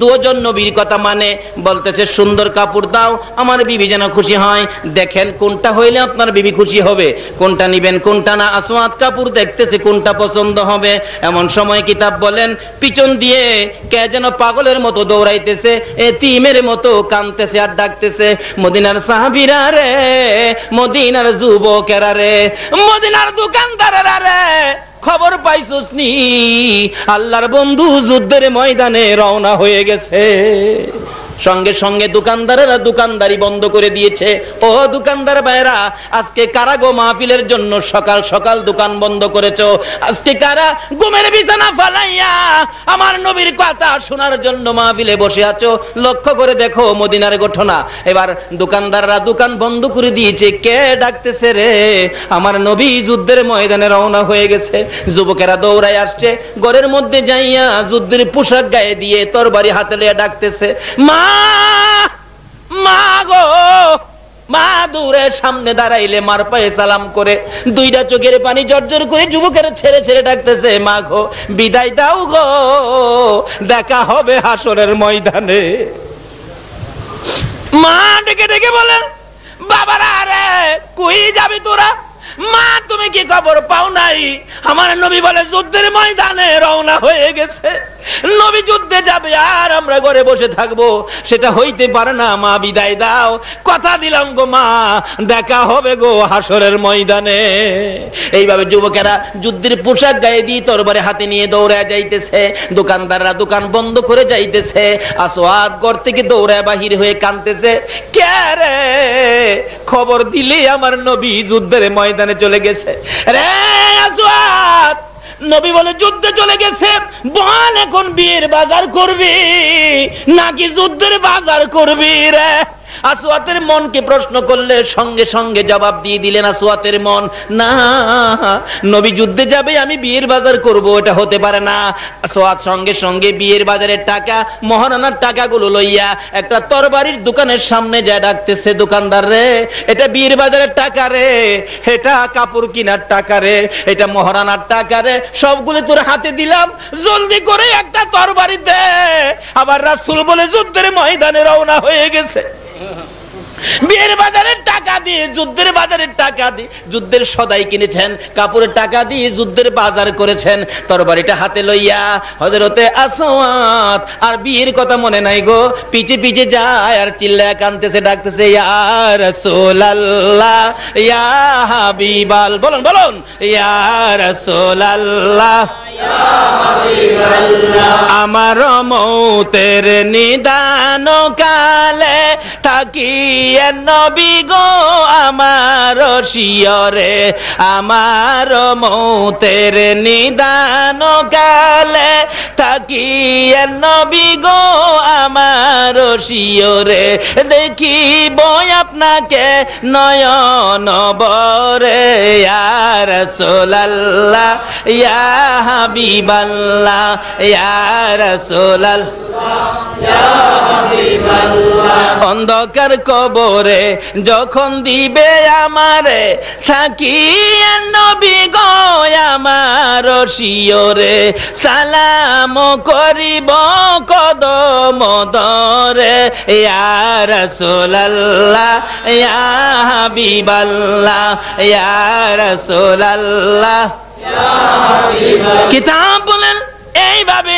দুজন নবীর কথা মানে, বলতেছে সুন্দর কাপড় দাও আমার বিবি যেন খুশি হয়। দেখেন কোনটা হইলে আপনার বিবি খুশি হবে, কোনটা নিবেন কোনটা না। আসওয়াত কাপড় দেখতেছে কোনটা পছন্দ হবে। এমন সময় কিতাব বলেন পিছন দিয়ে কে যেন পাগলের মতো দৌড়াইতেছে, এতিমের মতো কাঁদতেছে আর ডাকতেছে, মদিনার সাহাবীরা রে, মদিনার যুবকেরা রে, মদিনার দোকানদারেরা রে, খবর পাইছস নি আল্লাহর বন্ধু যুদ্ধের ময়দানে রওনা হয়ে গেছে। সঙ্গে সঙ্গে দোকানদারেরা দোকানদারি বন্ধ করে দিয়েছে। ও দোকানদার ভাইরা, আজকে কারা গো মাহফিলের জন্য সকাল সকাল দোকান বন্ধ করেছো? আজকে কারা ঘুমের বিছানা ফালাইয়া আমার নবীর কথা শোনার জন্য মাহফিলে বসে আছো? লক্ষ্য করে দেখো মদিনার ঘটনা। এবার দোকানদাররা দোকান বন্ধ করে দিয়েছে। কে ডাকতেছে রে? আমার নবী যুদ্ধের ময়দানে রওনা হয়ে গেছে। যুবকেরা দৌড়ায় আসছে, ঘরের মধ্যে যাইয়া যুদ্ধের পোশাক গায়ে দিয়ে তরবারি হাতে লিয়ে ডাকতেছে, মা মা গো মা। দূরে সামনে দাঁড়াইলে মার পায়ে সালাম করে দুইটা চোখের পানি জর্জর করে যুবকের ছেড়ে ছেড়ে ডাকতেছে, মা গো বিদায় দাও গো, দেখা হবে হাসরের ময়দানে। মা ডেকে ডেকে বলেন, বাবারা রে কই যাবি তোরা? মা তুমি কি খবর পাও নাই? আমার নবী বলে যুদ্ধের ময়দানে রওনা হয়ে গেছে। নবী যুদ্ধে যাবে আর আমরা ঘরে বসে থাকবো, সেটা হইতে পারে না। মা বিদায় দাও, কথা দিলাম গো মা, দেখা হবে গো হাসরের ময়দানে। এইভাবে যুবকেরা যুদ্ধের পোশাক গায়ে দিয়ে তরবারি হাতে নিয়ে দৌড়ে যাইতেছে। দোকানদাররা দোকান বন্ধ করে যাইতেছে। আসওয়াদ ঘর থেকে দৌড়ে বাহির হয়ে কাঁদতেছে, কে রে? খবর দিলে আমার নবী যুদ্ধের ময়দানে চলে গেছে রে আসওয়াদ। নবী বলে যুদ্ধে চলে গেছে, বল এখন বিয়ের বাজার করবি নাকি যুদ্ধের বাজার করবি রে? আসওয়াতের মনকে প্রশ্ন করলে সঙ্গে সঙ্গে জবাব দিয়ে দিলেন আসওয়াতের মন, না, নবী যুদ্ধে যাবে আমি বিয়ের বাজার করব, এটা হতে পারে না। আসওয়াত সঙ্গে সঙ্গে বিয়ের বাজারের টাকা, মহারানার টাকাগুলো লইয়া একটা তরবারির দোকানের সামনে যায় ডাকতেছে, দোকানদার রে, এটা বিয়ের বাজারের টাকা রে, এটা কাপড় কেনার টাকা রে, এটা মহারানার টাকা রে, সবগুলো তোর হাতে দিলাম, জলদি করে একটা তরবারি দে। আবার রাসূল বলে যুদ্ধের ময়দানে রওনা হয়ে গেছে। বিয়ের বাজারের টাকা দিয়ে, যুদ্ধের বাজারের টাকা দিয়ে যুদ্ধের সদাই কিনেছেন, কাপড়ের টাকা দিয়ে যুদ্ধের বাজার করেছেন। তরবারিটা হাতে লইয়া হযরতে আসওয়াত আর বিয়ের কথা মনে নাই গো, পিছে পিছে যায় আর চিল্লায় কাঁদতেছে, ডাকতেছে, ইয়া রাসূলুল্লাহ, ইয়া হাবিবাল, বলুন বলুন, ইয়া রাসূলুল্লাহ, আমার মৌতের নিদান কালে থাকিয়ে নবী গো আমার শিয়রে, আমার মৌতের নিদান কালে থাকিয়ে নবী গো আমার শিয়রে, দেখিব আপনাকে নয়ন বরে, ইয়া রাসূলুল্লাহ, ইয়া হাবিবাল্লাহ, ইয়া রাসূলুল্লাহ, ইয়া হাবিবাল্লাহ। অন্ধকার কবরে যখন দিবে আমারে থাকিয়ে নবী গো আমার শিয়রে, সালাম করিব কদম ধরে, ইয়া রাসূলুল্লাহ, ইয়া হাবিবাল্লাহ, ইয়া রাসূলুল্লাহ। কিতাব বলেন এইভাবে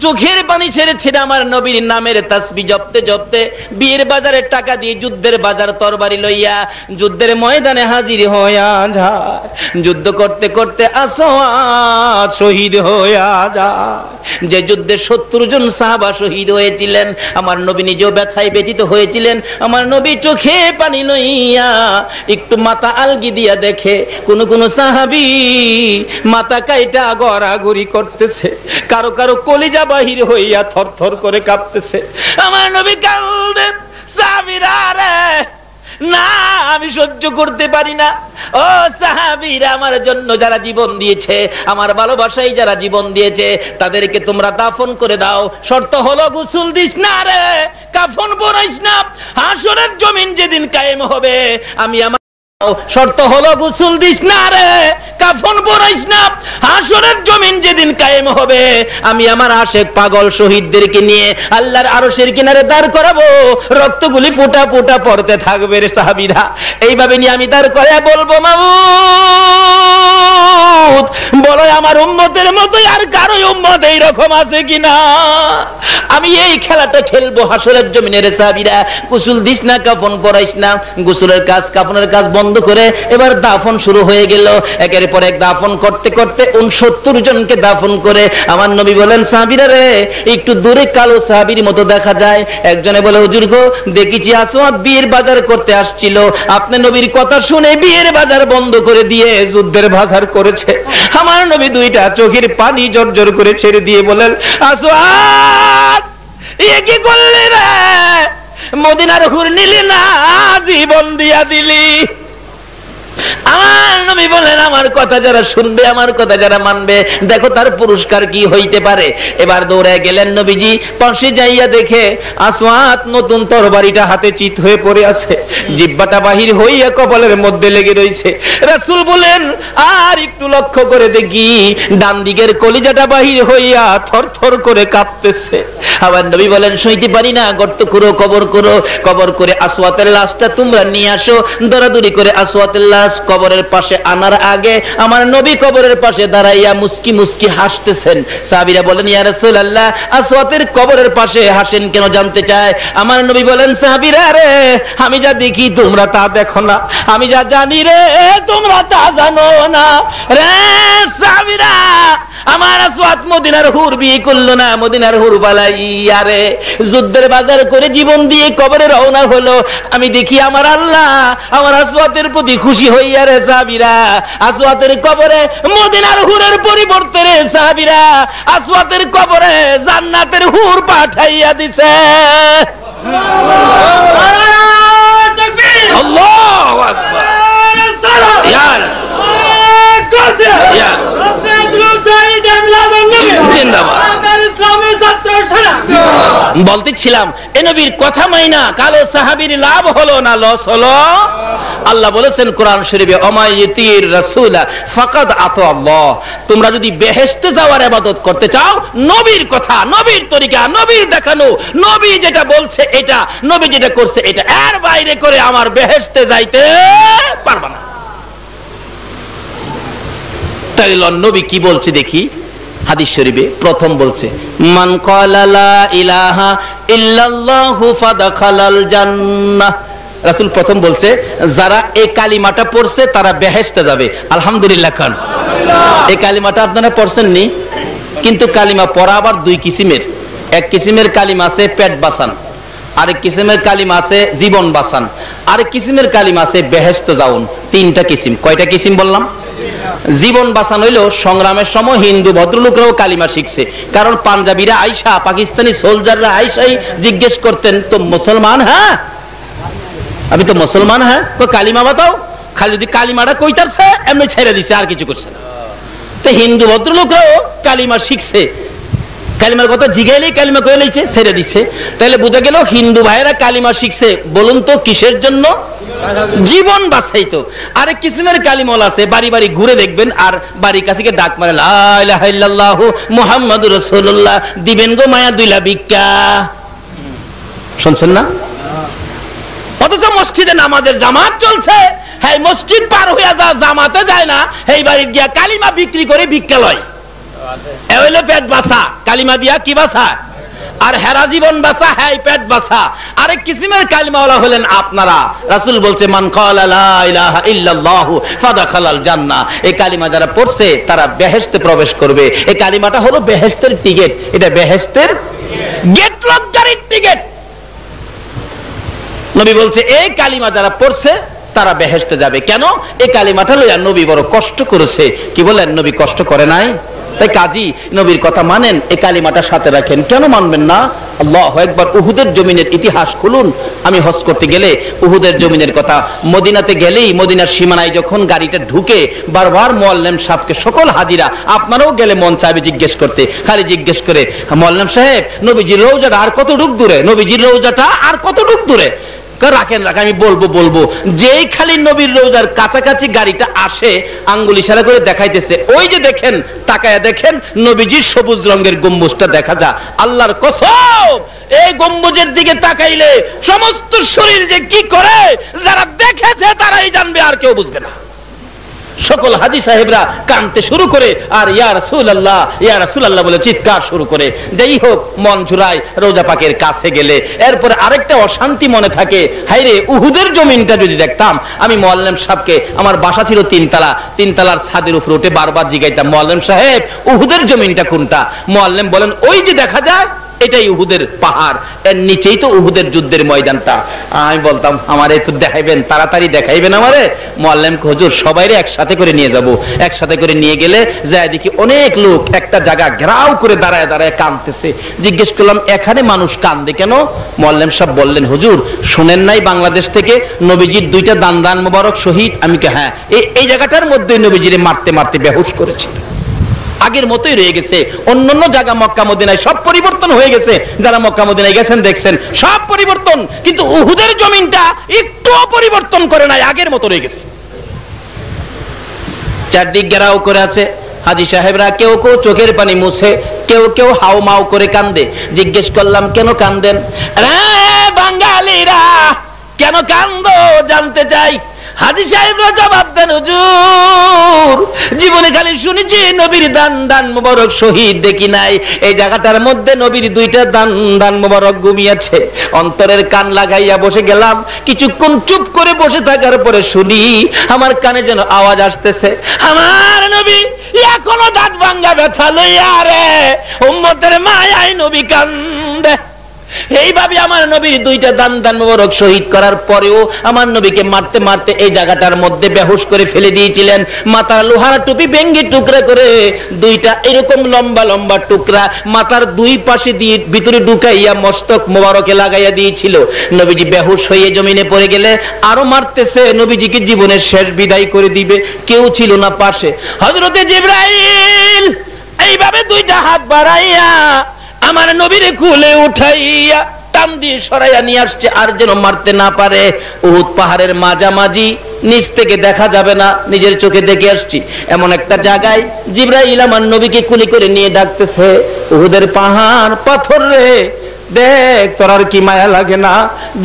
চোখের পানি ছেড়ে ছেড়ে আমার নবীর নামের তাসবিহ জপতে জপতে বিয়ের বাজারের টাকা দিয়ে যুদ্ধের বাজার তরবারি লইয়া যুদ্ধের ময়দানে হাজির হইয়া যায়। যুদ্ধ করতে করতে আসওয়াত শহীদ হইয়া যায়। যে যুদ্ধে ৭০ জন সাহাবা শহীদ হয়েছিলেন, আমার নবী নিজেও ব্যথায় ব্যথিত হয়েছিলেন। আমার নবী চোখে পানি লইয়া একটু মাথা আলগি দিয়া দেখে কোন কোন সাহাবী মাথা কাইটা গড়াগড়ি করতেছে, কারো কারো কলিজা বাহির হইয়া থরথর করে কাঁপতেছে। আমার নবী কাঁদেন, সাহাবীরা রে, না আমি সহ্য করতে পারি না। ও সাহাবীরা, আমার জন্য যারা জীবন দিয়েছে, আমার ভালোবাসায় যারা জীবন দিয়েছে, তাদেরকে তোমরা দাফন করে দাও। শর্ত হলো গোসল দিস না রে, কাফন পরাইস না। হাসরের জমিন যেদিন কায়েম হবে, আমি আমার শর্ত হলো গোসল দিস না রে, কাফন পরাইস না। হাসরের জমিন যেদিন কায়েম হবে, আমি আমার আশেক পাগল শহীদদেরকে নিয়ে আল্লাহর আরশের কিনারে দাঁড় করাবো, রক্তগুলি ফোঁটা ফোঁটা পড়তে থাকবে রে সাহাবীরা। এইভাবে নিয়ে আমি দাঁড় করে বলবো, মাবুদ বলো আমার উম্মতের মতোই আর কারো উম্মত এইরকম আছে কিনা? আমি এই খেলাটা খেলবো হাসরের জমিনে রে সাহাবীরা। গোসল দিস না, কাফন পরাইস না। গোসলের কাজ, কাফনের কাজ বন্ধ করে এবার দাফন শুরু হয়ে গেল। একের পর এক দাফন করতে করতে ৬৯ জনকে দাফন করে আমার নবী বলেন, সাহাবীরা রে, একটু দূরে কালো সাহাবীর মতো দেখা যায়। একজনে বলে, হুজুর গো, দেখেছি আসওয়াত বিয়ের বাজার করতে আসছিল, আপনি নবীর কথা শুনে বিয়ের বাজার বন্ধ করে দিয়ে যুদ্ধের বাজার করেছে। আমার নবী দুইটা চোখের পানি জর্জর করে ছেড়ে দিয়ে বলেন, আসওয়াত এ কি করলি রে? মদিনার হুর নিলি না, জীবন দিয়া দিলি। আমার নবী বলেন, আমার কথা যারা শুনবে, আমার কথা যারা মানবে, দেখো তার পুরস্কার কি হইতে পারে। এবার দৌড়ায় গেলেন নবীজি, পাশে যাইয়া দেখে আসওয়াত নতুন তরবারিটা হাতে চিত হয়ে পড়ে আছে, জিহ্বাটা বাহির হইয়া কপালের মধ্যে লেগে রয়েছে। রাসূল বলেন, আর একটু লক্ষ্য করে দেখি, ডান দিকের কলিজাটা বাহির হইয়া থরথর করে কাঁপতেছে। আবার নবী বলেন, সইতে পারি না, গর্ত করো, কবর করো, কবর করে আসওয়াতের লাশটা তোমরা নিয়ে আসো। দৌড়াদৌড়ি করে আসওয়াতের লাশ কবরের পাশে আনার আগে আমার নবী কবরের পাশে দাঁড়াইয়া মুস্কি মুস্কি হাসতেছেন। সাহাবীরা বলেন, ইয়া রাসূলুল্লাহ, আসওয়াতের কবরের পাশে হাসেন কেন জানতে চায়। আমার নবী বলেন, সাহাবীরা রে, আমি যা দেখি তোমরা তা দেখো না, আমি যা জানি রে তোমরা তা জানো না। রে সাহাবীরা, আমার আসওয়াত মদিনার হুর বিয়ে করলো না, মদিনার হুর বালাইয়া রে যুদ্ধের বাজার করে জীবন দিয়ে কবরে রওনা হলো। আমি দেখি আমার আল্লাহ আমার আসওয়াতের প্রতি খুশি হইয়া রে সাহাবীরা আসওয়াতের কবরে মদিনার হুরের পরিবর্তে রে সাহাবীরা আসওয়াতের কবরে জান্নাতের হুর পাঠাইয়া দিছে। আল্লাহু আকবার। ইয়া বলতেছিলাম এ নবীর কথা মাইনা কালো সাহাবীর লাভ হলো না লস হলো? আল্লাহ বলেছেন কোরআন শরীফে, অমাইয়িতির রাসূলা ফাকাদ আতা আল্লাহ। তোমরা যদি বেহেশতে যাওয়ার ইবাদত করতে চাও, নবীর কথা, নবীর তরিকা, নবীর দেখানো, নবী যেটা বলছে এটা, নবী যেটা করছে এটা, এর বাইরে করে আমার বেহেশতে যাইতে পারবে না। তাইলে নবী কি বলছে দেখি হাদিস শরীফে। প্রথম বলছে, মান ক্বালা লা ইলাহা ইল্লাল্লাহু ফাদাখালাল জান্নাহ। রাসূল প্রথম বলছে যারা এই কালিমাটা পড়ছে তারা বেহেশতে যাবে। আলহামদুলিল্লাহ খান। এই কালিমাটা আপনারা পড়ছেন নি? কিন্তু কালিমা পড়া আবার দুই কিসিমের। এক কিসিমের কালিমা আছে পেট বাঁচান, আরেক কিসিমের কালিমা আছে জীবন বাঁচান, আরেক কিসিমের কালিমা আছে বেহেশতে যাউন। তিনটা কিসিম। কয়টা কিসিম বললাম? জীবন বাঁচানো হইলো সংগ্রামের সময় হিন্দু ভদ্রলোকরাও কালিমা শিখছে, কারণ পাঞ্জাবিরা আইসা, পাকিস্তানি সোলজাররা আইসাই জিজ্ঞেস করতেন, তো মুসলমান? হ্যাঁ, আমি তো মুসলমান। হ্যাঁ, কালিমা বাতাও। খালি যদি কালিমাটা কইতারছে এমনি ছেড়ে দিছে, আর কিছু করছে না। তো হিন্দু ভদ্রলোকরাও কালিমা শিখছে, কালিমার কথা জিগাইলেই কালিমা কয়ে লাইছে, ছেড়ে দিছে। তাহলে বোঝা গেল হিন্দু ভাইয়েরা কালিমা শিখছে, বলুন তো কিসের জন্য? জীবন বাঁচাইতো। আরেক কিসিমের কালিমল আছে, বাড়ি বাড়ি ঘুরে দেখবেন আর বাড়ির কাছে ডাক মারে, লা ইলাহা ইল্লাল্লাহু মুহাম্মাদুর রাসূলুল্লাহ, দিবেন গো মায়া দুইলা ভিক্ষা। শুনছেন না? অথচ মসজিদে নামাজের জামাত চলছে, হ্যাঁ মসজিদ পার হইয়া যা জামাতে যায় না, এই বাড়ি গিয়া কালিমা বিক্রি করে ভিক্ষা লয়। এ হইলো পেট বাঁচা। কালিমা দিয়া কি বাঁচা? আর হেরা জীবন বাঁচা, হ্যাঁ পেট বাঁচা। আরেক কিসিমের কালিমাওয়ালা হলেন আপনারা। রাসূল বলছে, মান ক্বালা লা ইলাহা ইল্লাল্লাহু ফাদাখালাল জান্নাহ। এই কালিমা যারা পড়ছে তারা বেহেশতে প্রবেশ করবে। এই কালিমাটা হলো বেহেশতের টিকেট। এটা বেহেশতের গেট লক গাড়ির টিকেট। নবী বলছে এই কালিমা যারা পড়ছে তারা বেহেশতে যাবে। কেন? এই কালিমাটা লইয়া নবী বড় কষ্ট করেছে। কি বলেন? নবী কষ্ট করে নাই? তাই কাজী নবীর কথা মানেন, এই কালিমাটা সাথে রাখেন। কেন মানবেন না? আল্লাহু আকবার। উহুদের জমিনের ইতিহাস খুলুন। আমি হজ করতে গেলে উহুদের জমিনের কথা, মদিনাতে গেলেই মদিনার সীমানায় যখন গাড়িটা ঢুকে বারবার মুআল্লিম সাহেবকে, সকল হাজিরা আপনারাও গেলে মন চাইবে জিজ্ঞেস করতে, খালি জিজ্ঞেস করে, মুআল্লিম সাহেব নবীজির রওজাটা আর কতটুক দূরে? নবীজির রওজাটা আর কতটুক দূরে? রাখেন রাখেন, আমি বলবো। যেই খালি নবীর রওজার কাছাকাছি গাড়িটা আসে, আঙ্গুল ইশারা করে দেখাইতেছে, ওই যে দেখেন, তাকায়া দেখেন নবীজির সবুজ রঙের গম্বুজটা দেখা যায়। আল্লাহর কসম, এই গম্বুজের দিকে তাকাইলে সমস্ত শরীর যে কি করে, যারা দেখেছে তারাই জানবে, আর কেউ বুঝবে না। সকল হাজী সাহেবরা কাঁদতে শুরু করে আর ইয়া রাসূলুল্লাহ, ইয়া রাসূলুল্লাহ বলে চিৎকার শুরু করে। যাই হোক, মন জুড়ায় রওজা পাকের কাছে গেলে। এরপরে আরেকটা অশান্তি মনে থাকে, হায়রে উহুদের জমিনটা যদি দেখতাম। আমি মুআল্লিম সাহেবকে, আমার বাসা ছিল তিনতলা, তিনতলার ছাদের উপর উঠে বারবার জিগাইতাম, মুআল্লিম সাহেব উহুদের জমিনটা কোনটা? মুআল্লিম বলেন, ওই যে দেখা যায় এটাই উহুদের পাহাড়, এর নিচেই তো উহুদের যুদ্ধের ময়দানটা। আমি বলতাম, আমারে একটু দেখাইবেন, তাড়াতাড়ি দেখাইবেন আমারে। মুআল্লিম কে, হুজুর সবাইরে একসাথে করে নিয়ে যাব। একসাথে করে নিয়ে গেলে যায় দেখি অনেক লোক একটা জায়গা ঘেরাও করে দাঁড়ায় দাঁড়ায় কাঁদতেছে। জিজ্ঞেস করলাম, এখানে মানুষ কান্দে কেন? মুআল্লিম সাহেব বললেন, হুজুর শুনেন নাই বাংলাদেশ থেকে নবীজির দুইটা দান মোবারক শহীদ? আমি কে, হ্যাঁ, এই জায়গাটার মধ্যে নবীজিরে মারতে মারতে বেহুশ করেছিল। আগের মতোই রয়ে গেছে। অন্যান্য জায়গা মক্কা মদিনায় সব পরিবর্তন হয়ে গেছে। যারা মক্কা মদিনায় গেছেন দেখছেন সব পরিবর্তন, কিন্তু উহুদের জমিনটা একটু পরিবর্তন করে নাই, আগের মতো রয়ে গেছে। চারদিক ঘেরাও করে আছে। হাজী সাহেবরা কেউ কেউ চোখের পানি মুছে, কেউ কেউ হাও মাও করে কান্দে। জিজ্ঞেস করলাম, কেন কান্দেন? বাঙালিরা কেন কান্দো জানতে চাই। হাজী সাহেবরা জবাব দেন, হুজুর জীবনে খালি শুনেছি নবীর দান দান মোবারক, শহীদ দেখি নাই। এই জায়গাটার মধ্যে নবীর দুইটা দান দান মোবারক ঘুমিয়েছে। অন্তরের কান লাগাইয়া বসে গেলাম। কিছুক্ষণ চুপ করে বসে থাকার পরে শুনি আমার কানে যেন আওয়াজ আসতেছে, আমার নবী এখনো দাঁত ভাঙ্গা ব্যথা লইয়া রে, উম্মতের মায়ায় নবী কান্দে। এইভাবে আমার নবীর দুইটা দান দান মোবারক শহীদ করার পরেও আমার নবীকে মারতে মারতে এই জায়গাটার মধ্যে বেহুশ করে ফেলে দিয়েছিলেন। মাথার লোহার টুপি ভেঙ্গে টুকরা করে দুইটা এরকম লম্বা লম্বা টুকরা মাথার দুই পাশে দিয়ে ভিতরে ঢুকাইয়া মস্তক মোবারকে লাগাইয়া দিয়েছিল। নবীজি বেহুশ হয়ে জমিনে পড়ে গেলে আরো মারতেছে, নবীজিকে জীবনের শেষ বিদায় করে দিবে। কেউ ছিল না পাশে। হযরতে জিবরাইল এইভাবে দুইটা হাত বাড়াইয়া আমার নবীরে কুলে উঠাইয়া টান দিয়ে সরাইয়া নিয়ে আসছে, আর যেন মারতে না পারে। উহুদ পাহাড়ের মাঝামাঝি, নিচ থেকে দেখা যাবে না, নিজের চোখে দেখে আসছি এমন একটা জায়গায় জিবরাইল আমার নবীকে কুলি করে নিয়ে ডাকতেছে, উহুদের পাহাড় পাথর রে, দেখ তোর আর কি মায়া লাগে না?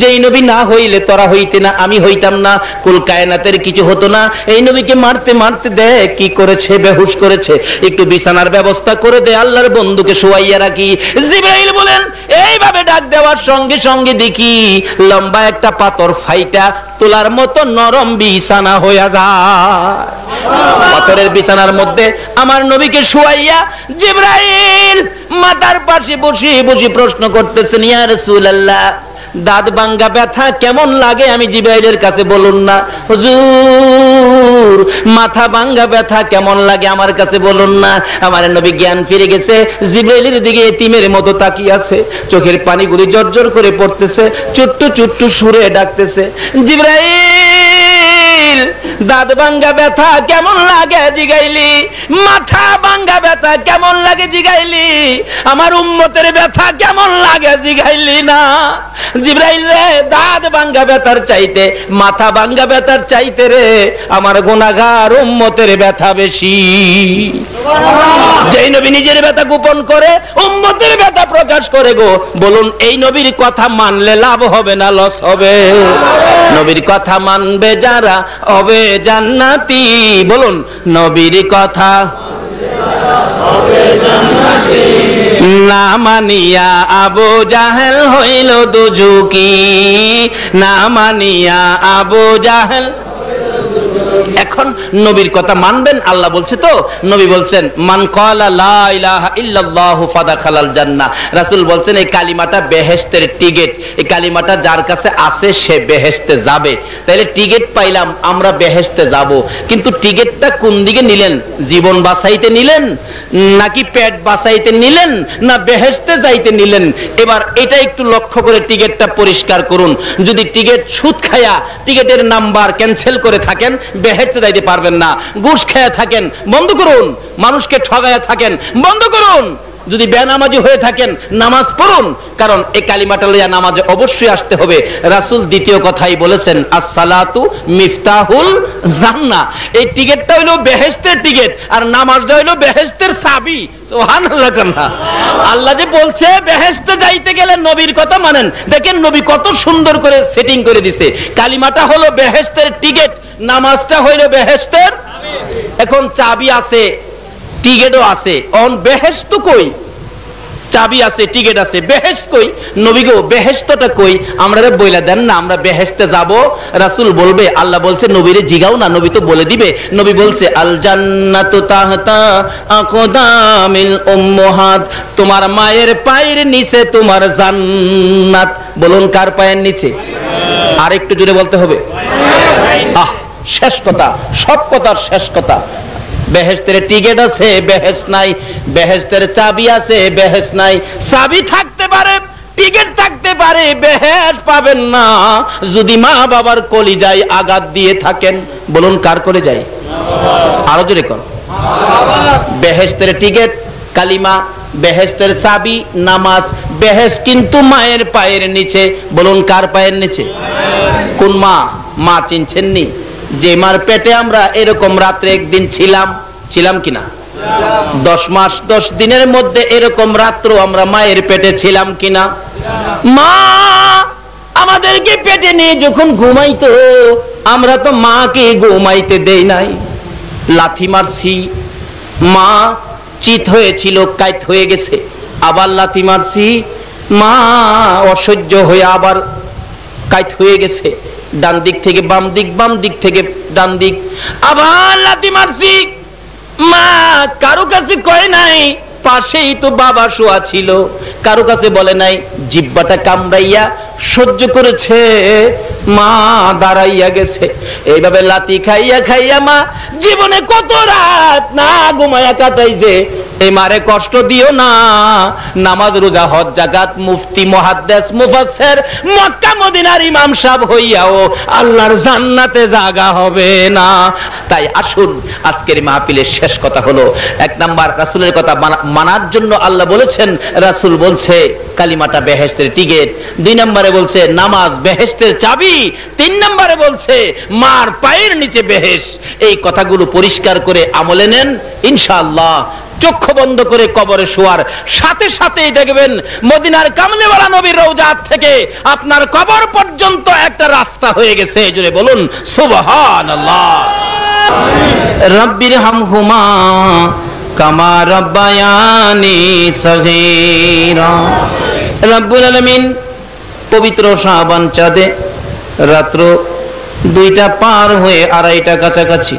যেই নবী না হইলে তোরা হইতে না, আমি হইতাম না, কুল কায়নাতের কিছু হতো না। এই নবীকে মারতে মারতে দেখ কি করেছে, বেহুশ করেছে। একটু বিছানার ব্যবস্থা করে দে, আল্লাহর বন্ধুকে শোয়াইয়া রাখি। জিবরাইল বলেন, এইভাবে ডাক দেওয়ার সঙ্গে সঙ্গে দেখি লম্বা একটা পাথর ফাইটা তোলার মতো নরম বিছানা হইয়া যায়। পাথরের বিছানার মধ্যে আমার নবীকে শোয়াইয়া জিবরাইল মাথার পাশে বসে বসে প্রশ্ন করতেছেন, ইয়া রাসূলুল্লাহ দাঁত ভাঙ্গা ব্যথা কেমন লাগে আমি জিবরাইলের কাছে বলুন না। হুজুর মাথা ভাঙ্গা ব্যথা কেমন লাগে আমার কাছে বলুন না। আমার নবী জ্ঞান ফিরে গেছে, জিবরাইলের দিকে এতিমের মতো তাকিয়ে আছে, চোখের পানিগুলি জর্জর করে পড়তেছে, চুট্টু চুট্টু সুরে ডাকতেছে, জিবরাইল দাঁত ভাঙ্গা ব্যথা কেমন লাগে জিগাইলি, মাথা ভাঙ্গা ব্যথা কেমন লাগে জিগাইলি, আমার উম্মতের ব্যথা কেমন লাগে জিগাইলি না। জিবরাইল রে, দাঁত ভাঙ্গা ব্যথার চাইতে মাথা ভাঙ্গা ব্যথার চাইতে রে আমার গুনাহগার উম্মতের ব্যথা বেশি। যেই নবী নিজের ব্যথা গোপন করে উম্মতের ব্যথা প্রকাশ করে গো, বলুন এই নবীর কথা মানলে লাভ হবে না লস হবে? নবীর কথা মানবে যারা হবে জান্নাতি। বলুন নবীর কথা না মানিয়া আবু জাহেল হইল দুজুকি, না মানিয়া আবু জাহেল। এখন নবীর কথা মানবেন, আল্লাহ বলছে তো, নবী বলছেন মান ক্বালা লা ইলাহা ইল্লাল্লাহু ফাদাখালাল জান্নাহ। রাসূল বলছেন এই কালিমাটা বেহেশতের টিকেট, এই কালিমাটা যার কাছে আছে সে বেহেশতে যাবে। তাহলে টিকেট পাইলাম, আমরা বেহেশতে যাব, কিন্তু টিকেটটা কোন দিকে নিলেন? জীবন বাঁচাইতে নিলেন, নাকি পেট বাঁচাইতে নিলেন, না বেহেশতে যাইতে নিলেন? এবার এটা একটু লক্ষ্য করে টিকেটটা পরিষ্কার করুন। যদি টিকেট সুদ খায়া টিকেটের নাম্বার ক্যান্সেল করে থাকেন বেহেশতে যাইতে পারবেন না। ঘুষ খেয়ে থাকেন বন্ধ করুন, মানুষকে ঠগায়া থাকেন বন্ধ করুন। যদি বেনামাজি হয়ে থাকেন নামাজ পড়ুন, কারণ এই কালিমাটা লইয়া নামাজে অবশ্যই আসতে হবে। রাসূল দ্বিতীয় কথাই বলেছেন আসসালাতু মিফতাহুল জান্নাহ। এই টিকেটটা হইলো বেহেশতের টিকেট, আর নামাজটা হইলো বেহেশতের চাবি। সুবহানাল্লাহ। আল্লাহ যে বলছে বেহেশতে যাইতে গেলে নবীর কথা মানেন, দেখেন নবী কত সুন্দর করে সেটিং করে দিছে। কালিমাটা হলো বেহেশতের টিকেট, নামাজটা হইলো বেহেশতের। এখন চাবি আছে, টিকেটও আছে, অন বেহেশত কই? চাবি আছে, টিকেট আছে, বেহেশত কই? নবী গো বেহেশতটা কই? আমরা বইলা দেন না, আমরা বেহেশতে যাব। রাসূল বলবে, আল্লাহ বলছে নবীরে জিগাও না, নবী তো বলে দিবে। নবী বলছে আল জান্নাতু তাহতা আকদামিল উম্মাহাত, তোমার মায়ের পায়ের নিচে তোমার জান্নাত। বলুন কার পায়ের নিচে? আর একটু জোরে বলতে হবে। আহ, শেষ কথা, সব কথার শেষ কথা। বেহেশতের টিকেট আছে, বেহেশত নাই। বেহেশতের চাবি আছে, বেহেশত নাই। চাবি থাকতে পারে, টিকেট থাকতে পারে, বেহেশত পাবেন না যদি মা বাবার কলিজায় আঘাত দিয়ে থাকেন। বলুন কার কলিজায়? আরো জোরে কোন? বেহেশতের টিকেট কালিমা, বেহেশতের চাবি নামাজ। বেহেশত কিন্তু মায়ের পায়ের নিচে। বলুন কার পায়ের নিচে? কোন মা? মা চিনছেন নি? যে মার পেটে আমরা এরকম রাত্রে একদিন ছিলাম কিনা? 10 মাস 10 দিনের মধ্যে এরকম রাত্র আমরা মায়ের পেটে ছিলাম কিনা? মা আমাদেরকে পেটে নিয়ে যখন ঘুমাইতো, আমরা তো মাকে ঘুমাইতে দেই নাই, লাথি মারছি, মা চিত হয়েছিল, কাইত হয়ে গেছে, আবার লাথি মারছি, মা অসহ্য হয়ে আবার কাইত হয়ে গেছে, ডান দিক থেকে বাম দিক, বাম দিক থেকে ডান দিক, আবার লাথি মারছি, মা কারো কাছে কয় নাই, পাশেই তো বাবা শোয়া ছিল, কারো কাছে বলে নাই, জিহ্বাটা কামড়াইয়া সহ্য করেছে, মা দাঁড়াইয়া গেছে। এইভাবে লাথি খাইয়া খাইয়া মা জীবনে কত রাত না ঘুমায়া কাটাইছে। এই মারে কষ্ট দিও না, নামাজ রোজা হজ জাকাত মুফতি মুহাদ্দিস মুফাসসির মক্কা মদিনার ইমাম সাহেব হইয়াও আল্লাহর জান্নাতে জায়গা হবে না। তাই আসুন, আজকের মাহফিলের শেষ কথা হলো, এক নাম্বার রাসূলের কথা মানার জন্য আল্লাহ বলেছেন, রাসূল বলছে কালিমাটা বেহেশতের টিকিট, দুই নম্বরে বলছে নামাজ বেহেশতের চাবি, তিন নম্বরে বলছে মার পায়ের নিচে বেহেশ। এই কথাগুলো পরিষ্কার করে আমলে নেন, ইনশাআল্লাহ চক্ষু বন্ধ করে কবরে শোয়ার সাথে সাথেই দেখবেন মদিনার কামলিওয়ালা নবীর রওজাত থেকে আপনার কবর পর্যন্ত একটা রাস্তা হয়ে গেছে। জোরে বলুন সুবহানাল্লাহ। রব্বির হামহুমা কামা রাব্বায়ানি সগীরা। রব্বুল আলামিন পবিত্র শাবান চাঁদে রাত্র 2টা পার হয়ে 2:30 কাছাকাছি,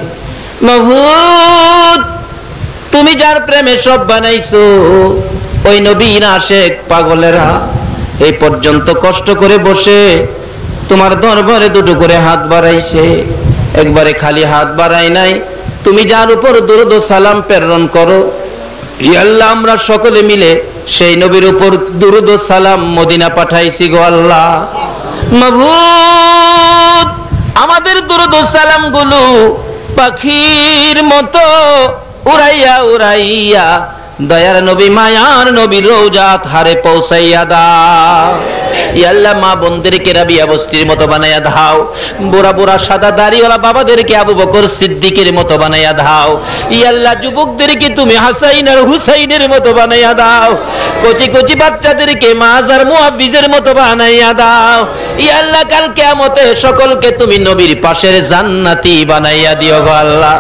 মাবুদ তুমি যার প্রেমে সব বানাইছো, ওই নবীর আশেক পাগলেরা এই পর্যন্ত কষ্ট করে বসে তোমার দরবারে দুটো করে হাত বাড়াইছে, একবারে খালি হাত বাড়াই নাই। তুমি যার উপর দরুদ ও সালাম প্রেরণ করো, ইয়া আল্লাহ আমরা সকলে মিলে সেই নবীর উপর দরুদ ও সালাম মদিনা পাঠাইছি গো আল্লাহ। মাবুদ আমাদের দরুদ ও সালাম গুলো পাখির মতো উড়াইয়া উড়াইয়া দয়ার নবী মায়ার নবীর রওজাত হারে পৌঁছাইয়া দাও। ইয়া আল্লাহ মা বোনদেরকে রাবিয়া বস্তির মতো বানাইয়া দাও, বুড়া বুড়া সাদা দাড়িওয়ালা বাবাদেরকে আবু বকর সিদ্দিকের মতো বানাইয়া দাও। ইয়া আল্লাহ যুবকদেরকে তুমি হাসাইন আর হুসাইনের মতো বানাইয়া দাও, কচি কচি বাচ্চাদেরকে মাজ আর মুআফিজের মতো বানাইয়া দাও। ইয়া আল্লাহ কাল কিয়ামতে সকলকে তুমি নবীর পাশের জান্নাতি বানাইয়া দিও গো আল্লাহ।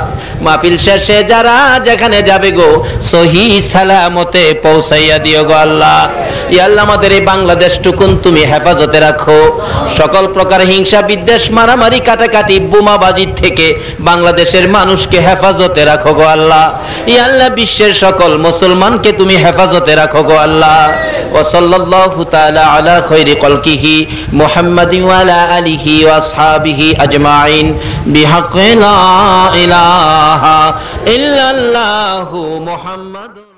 মাহফিল শেষে যারা যেখানে যাবে গো সহি সালামতে পৌঁছাইয়া দিও গো আল্লাহ। ইয়া আল্লাহ আমাদের এই বাংলাদেশ টুকুন তুমি হেফাজতে রাখো, সকল প্রকার হিংসা বিদ্বেষ মারামারি কাটাকাটি বোমাবাজি থেকে বাংলাদেশের মানুষকে হেফাজতে রাখো গো আল্লাহ। ইয়া আল্লাহ বিশ্বের সকল মুসলমানকে তুমি হেফাজতে রাখো গো আল্লাহ। ওয়া সাল্লাল্লাহু তাআলা আলা খায়রি কলকিহি মুহাম্মাদিন ওয়া আলা আলিহি ওয়া আসহাবিহি আজমাইন বিহাক্কি লা ইলাহা ইল্লাল্লাহু মুহাম্মাদুর